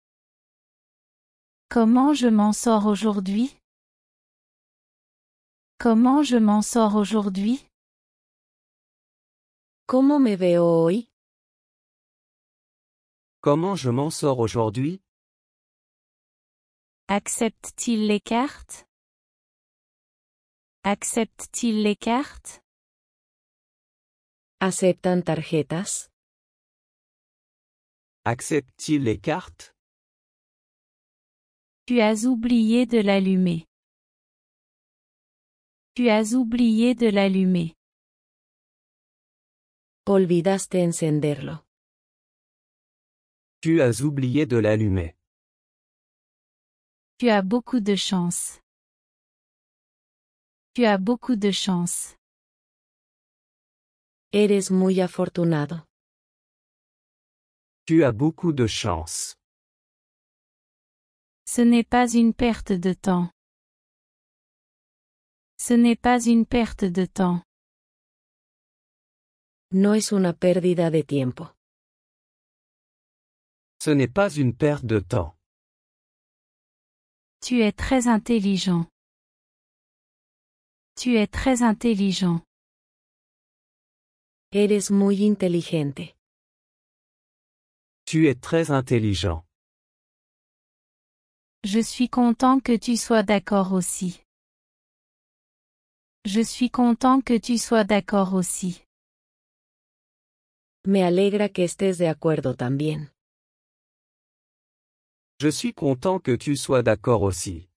Comment je m'en sors aujourd'hui? Comment je m'en sors aujourd'hui? ¿Cómo me veo hoy? Comment je m'en sors aujourd'hui? Accepte-t-il les cartes? Accepte-t-il les cartes? ¿Aceptan tarjetas? Accepte-t-il les cartes? Tu as oublié de l'allumer. Tu as oublié de l'allumer. Olvidaste encenderlo. Tu as oublié de l'allumer. Tu as beaucoup de chance. Tu as beaucoup de chance. Eres muy afortunado. Tu as beaucoup de chance. Ce n'est pas une perte de temps. Ce n'est pas une perte de temps. No es una pérdida de tiempo. Ce n'est pas une perte de temps. Tu es très intelligent. Tu es très intelligent. Eres muy inteligente. Tu es très intelligent. Je suis content que tu sois d'accord aussi. Je suis content que tu sois d'accord aussi. Me alegra que estés de acuerdo también. Je suis content que tu sois d'accord aussi.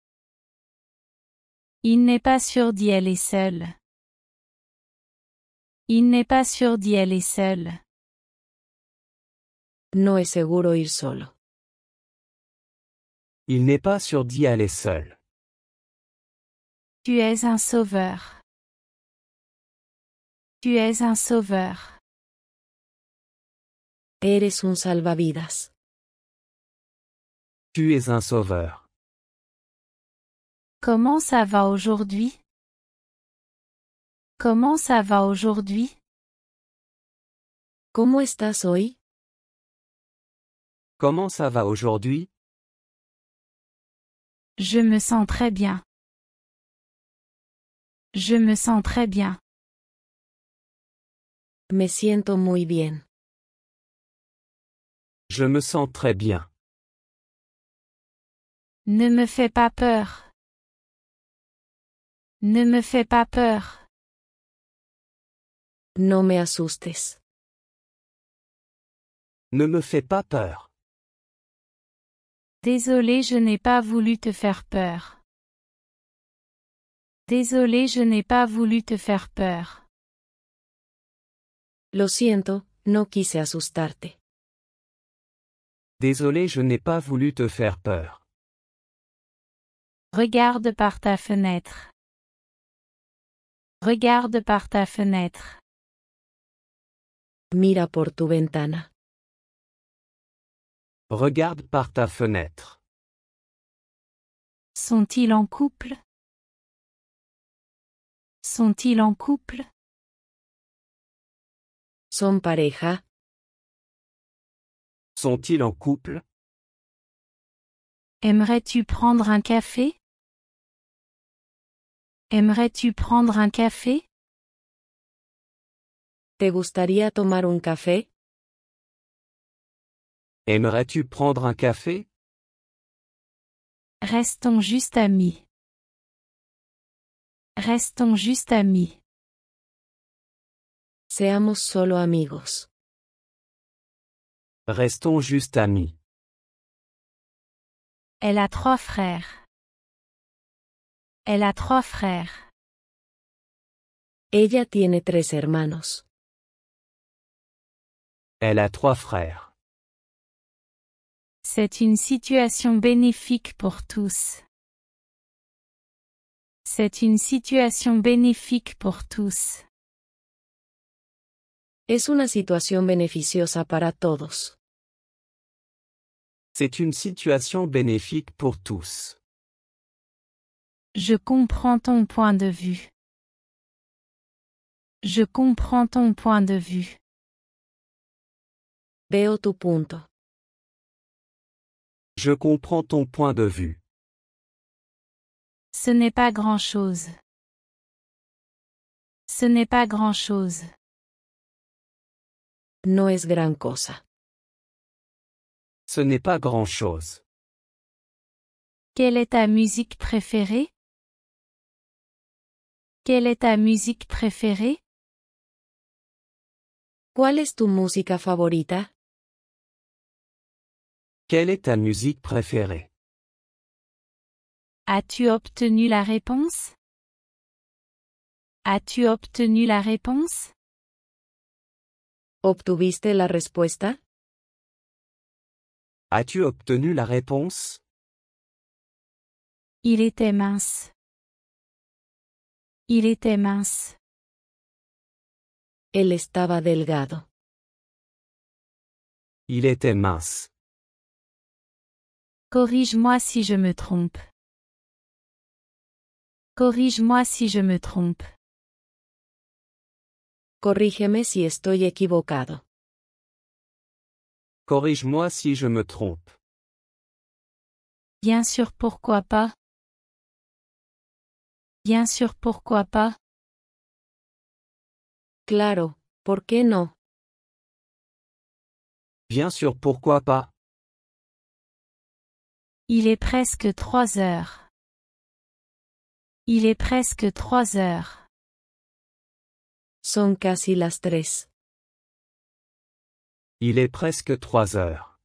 Il n'est pas sûr d'y aller seul. Il n'est pas sûr d'y aller seul. No es seguro ir solo. Il n'est pas sûr d'y aller seul. Tu es un sauveur. Tu es un sauveur. Eres un salvavidas. Tu es un sauveur. Comment ça va aujourd'hui? Comment ça va aujourd'hui? ¿Cómo estás hoy? Comment ça va aujourd'hui? Je me sens très bien. Je me sens très bien. Me siento muy bien. Je me sens très bien. Ne me fais pas peur. Ne me fais pas peur. No me asustes. Ne me fais pas peur. Désolé, je n'ai pas voulu te faire peur. Désolé, je n'ai pas voulu te faire peur. Lo siento, no quise asustarte. Désolé, je n'ai pas voulu te faire peur. Regarde par ta fenêtre. Regarde par ta fenêtre. Mira por tu ventana. Regarde par ta fenêtre. Sont-ils en couple? Sont-ils en couple? ¿Son pareja? Sont-ils en couple? Aimerais-tu prendre un café? Aimerais-tu prendre un café? ¿Te gustaría tomar un café? Aimerais-tu prendre un café? Restons juste amis. Restons juste amis. Seamos solo amigos. Restons juste amis. Elle a 3 frères. Elle a 3 frères. Ella tiene 3 hermanos. Elle a 3 frères. C'est une situation bénéfique pour tous. C'est une situation bénéfique pour tous. Es una situación beneficiosa para todos. C'est une situation bénéfique pour tous. Je comprends ton point de vue. Je comprends ton point de vue. Veo tu punto. Je comprends ton point de vue. Ce n'est pas grand-chose. Ce n'est pas grand-chose. No es gran cosa. Ce n'est pas grand-chose. Quelle est ta musique préférée? Quelle est ta musique préférée? ¿Cuál es tu música favorita? Quelle est ta musique préférée? As-tu obtenu la réponse? As-tu obtenu la réponse? ¿Obtuviste la respuesta? As-tu obtenu la réponse? Il était mince. Il était mince. Él estaba delgado. Il était mince. Corrige-moi si je me trompe. Corrige-moi si je me trompe. Corrígeme si estoy equivocado. Corrige-moi si je me trompe. Bien sûr, pourquoi pas? Bien sûr, pourquoi pas? Claro, ¿por qué no? Bien sûr, pourquoi pas? Il est presque 3 heures. Il est presque 3 heures. Son casi las 3. Il est presque 3 heures.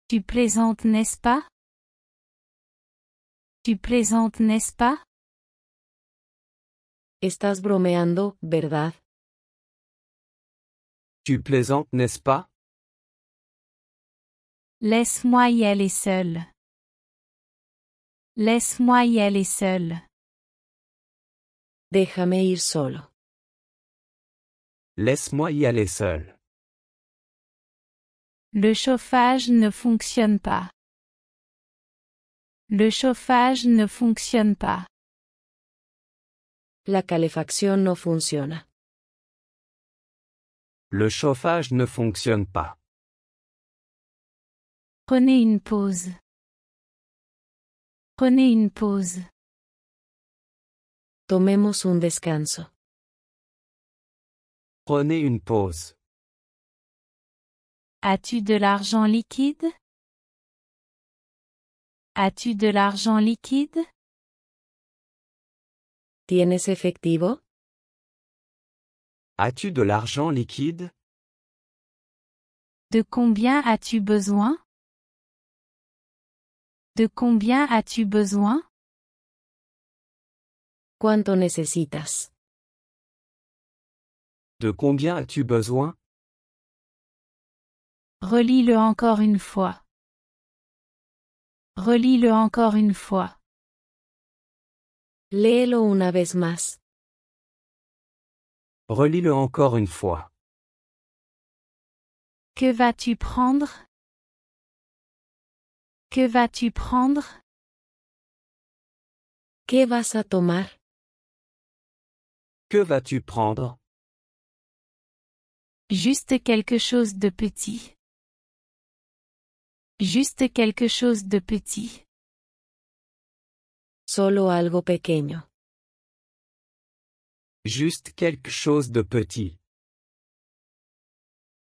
Tu plaisantes, n'est-ce pas? Tu plaisantes, n'est-ce pas? Estás bromeando, ¿verdad? Tu plaisantes, n'est-ce pas? Laisse-moi y aller seul. Laisse-moi y aller seul. Déjame ir solo. Laisse-moi y aller seul. Le chauffage ne fonctionne pas. Le chauffage ne fonctionne pas. La calefacción no funciona. Le chauffage ne fonctionne pas. Prenez une pause. Prenez une pause. Tomemos un descanso. Prenez une pause. As-tu de l'argent liquide? As-tu de l'argent liquide? ¿Tienes efectivo? As-tu de l'argent liquide? De combien as-tu besoin? De combien as-tu besoin? ¿Cuánto necesitas? De combien as-tu besoin? Relis-le encore une fois. Relis-le encore une fois. Léelo una vez más. Relis-le encore une fois. Que vas-tu prendre? Que vas-tu prendre? ¿Qué vas a tomar? Que vas-tu prendre? Juste quelque chose de petit. Juste quelque chose de petit. Solo algo pequeño. Juste quelque chose de petit.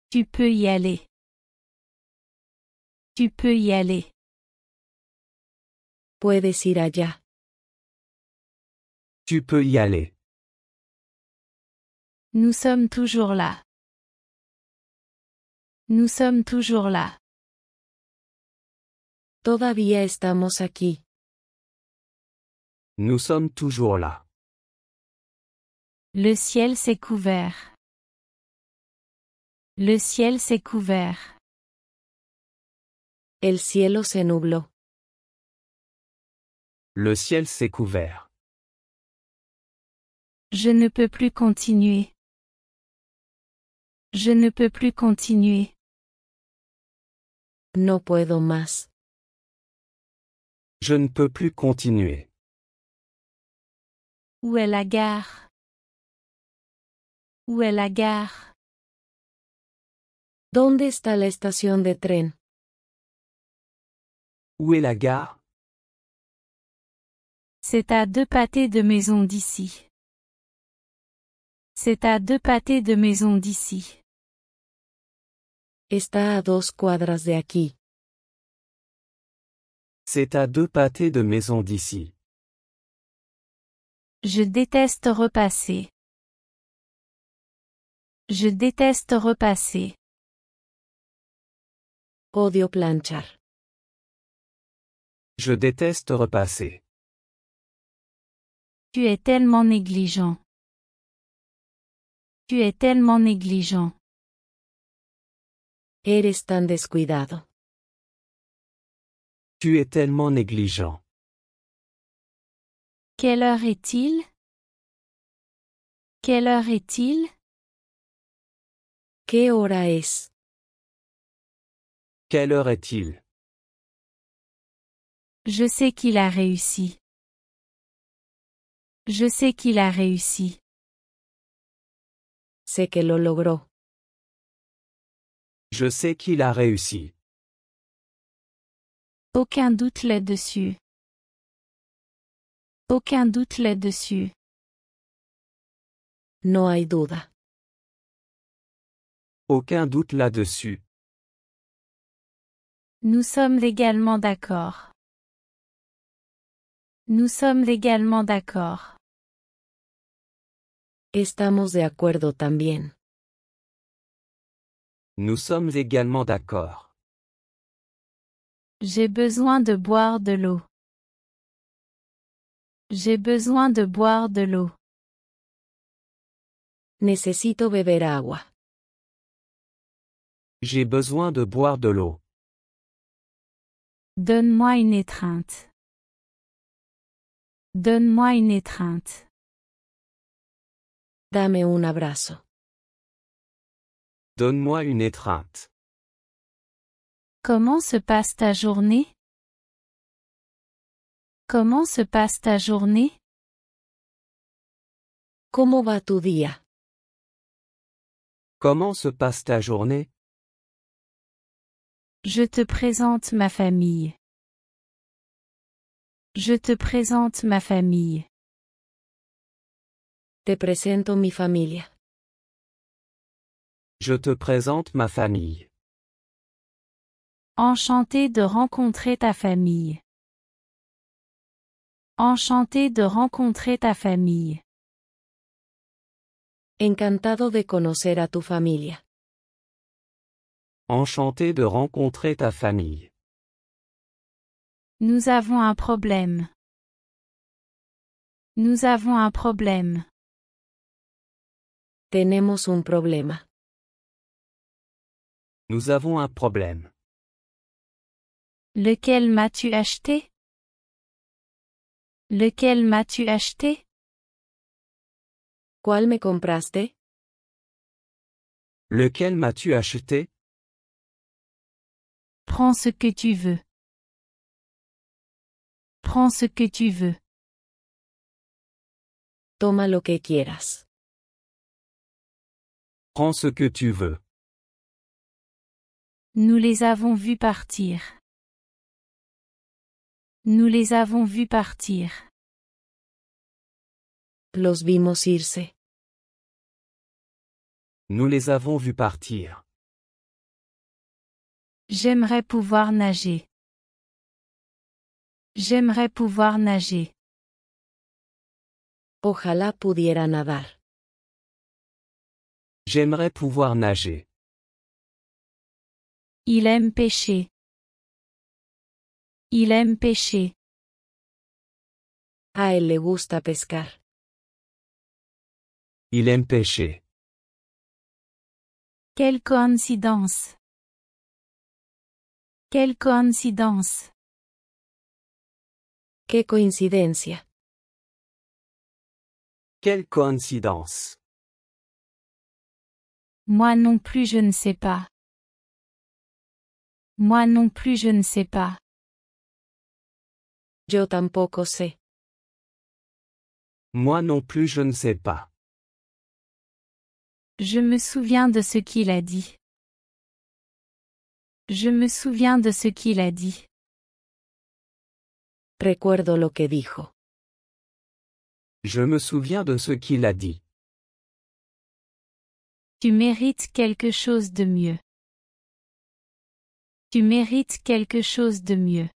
Tu peux y aller. Tu peux y aller. Puedes ir allá. Tu peux y aller. Nous sommes toujours là. Nous sommes toujours là. Todavía estamos aquí. Nous sommes toujours là. Le ciel s'est couvert. Le ciel s'est couvert. El cielo se nubló. Le ciel s'est couvert. Je ne peux plus continuer. Je ne peux plus continuer. No puedo más. Je ne peux plus continuer. Où est la gare? Où est la gare? ¿Dónde está la estación de tren? Où est la gare? C'est à 2 pâtés de maison d'ici. C'est à 2 pâtés de maison d'ici. Está a 2 cuadras de aquí. C'est à 2 pâtés de maison d'ici. Je déteste repasser. Je déteste repasser. Odio planchar. Je déteste repasser. Tu es tellement négligent. Tu es tellement négligent. Eres tan descuidado. Tu es tellement négligent. Quelle heure est-il? Quelle heure est-il? ¿Qué hora es? Quelle heure est-il? Je sais qu'il a réussi. Je sais qu'il a réussi. Sé que lo logró. Je sais qu'il a réussi. Aucun doute là-dessus. Aucun doute là-dessus. No hay duda. Aucun doute là-dessus. Nous sommes également d'accord. Nous sommes également d'accord. Estamos de acuerdo también. Nous sommes également d'accord. J'ai besoin de boire de l'eau. J'ai besoin de boire de l'eau. Necesito beber agua. J'ai besoin de boire de l'eau. Donne-moi une étreinte. Donne-moi une étreinte. Dame un abrazo. Donne-moi une étreinte. Comment se passe ta journée? Comment se passe ta journée? ¿Cómo va tu día? Comment se passe ta journée? Je te présente ma famille. Je te présente ma famille. Te presento mi familia. Je te présente ma famille. Enchanté de rencontrer ta famille. Enchanté de rencontrer ta famille. Encantado de conocer a tu familia. Enchanté de rencontrer ta famille. Nous avons un problème. Nous avons un problème. Tenemos un problema. Nous avons un problème. Lequel m'as-tu acheté? Lequel m'as-tu acheté? ¿Cuál me compraste? Lequel m'as-tu acheté? Prends ce que tu veux. Prends ce que tu veux. Toma lo que quieras. Prends ce que tu veux. Nous les avons vus partir. Nous les avons vus partir. Los vimos irse. Nous les avons vus partir. J'aimerais pouvoir nager. J'aimerais pouvoir nager. Ojalá pudiera nadar. J'aimerais pouvoir nager. Il aime pêcher. Il aime pêcher. A él le gusta pescar. Il aime pêcher. Quelle coïncidence. Quelle coïncidence. ¡Qué coincidencia! Quelle coïncidence. Moi non plus je ne sais pas. Moi non plus je ne sais pas. Yo tampoco sé. Moi non plus je ne sais pas. Je me souviens de ce qu'il a dit. Je me souviens de ce qu'il a dit. Recuerdo lo que dijo. Je me souviens de ce qu'il a dit. Tu mérites quelque chose de mieux. Tu mérites quelque chose de mieux.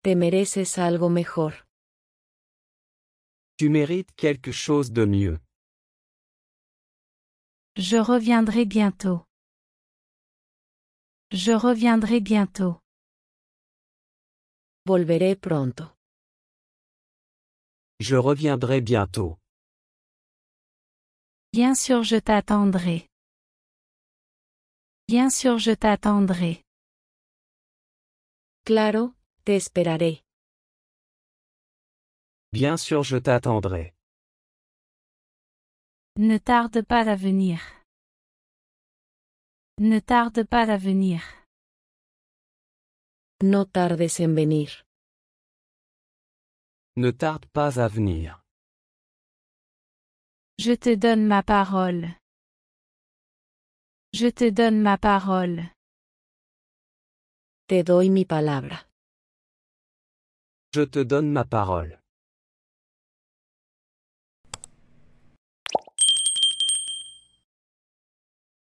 Te mereces algo mejor. Tu mérites quelque chose de mieux. Je reviendrai bientôt. Je reviendrai bientôt. Volveré pronto. Je reviendrai bientôt. Bien sûr je t'attendrai. Bien sûr je t'attendrai. Claro, te esperaré. Bien sûr je t'attendrai. Ne tarde pas à venir. Ne tarde pas à venir. No tardes en venir. Ne tarde pas à venir. Je te donne ma parole. Je te donne ma parole. Te doy mi palabra. Je te donne ma parole.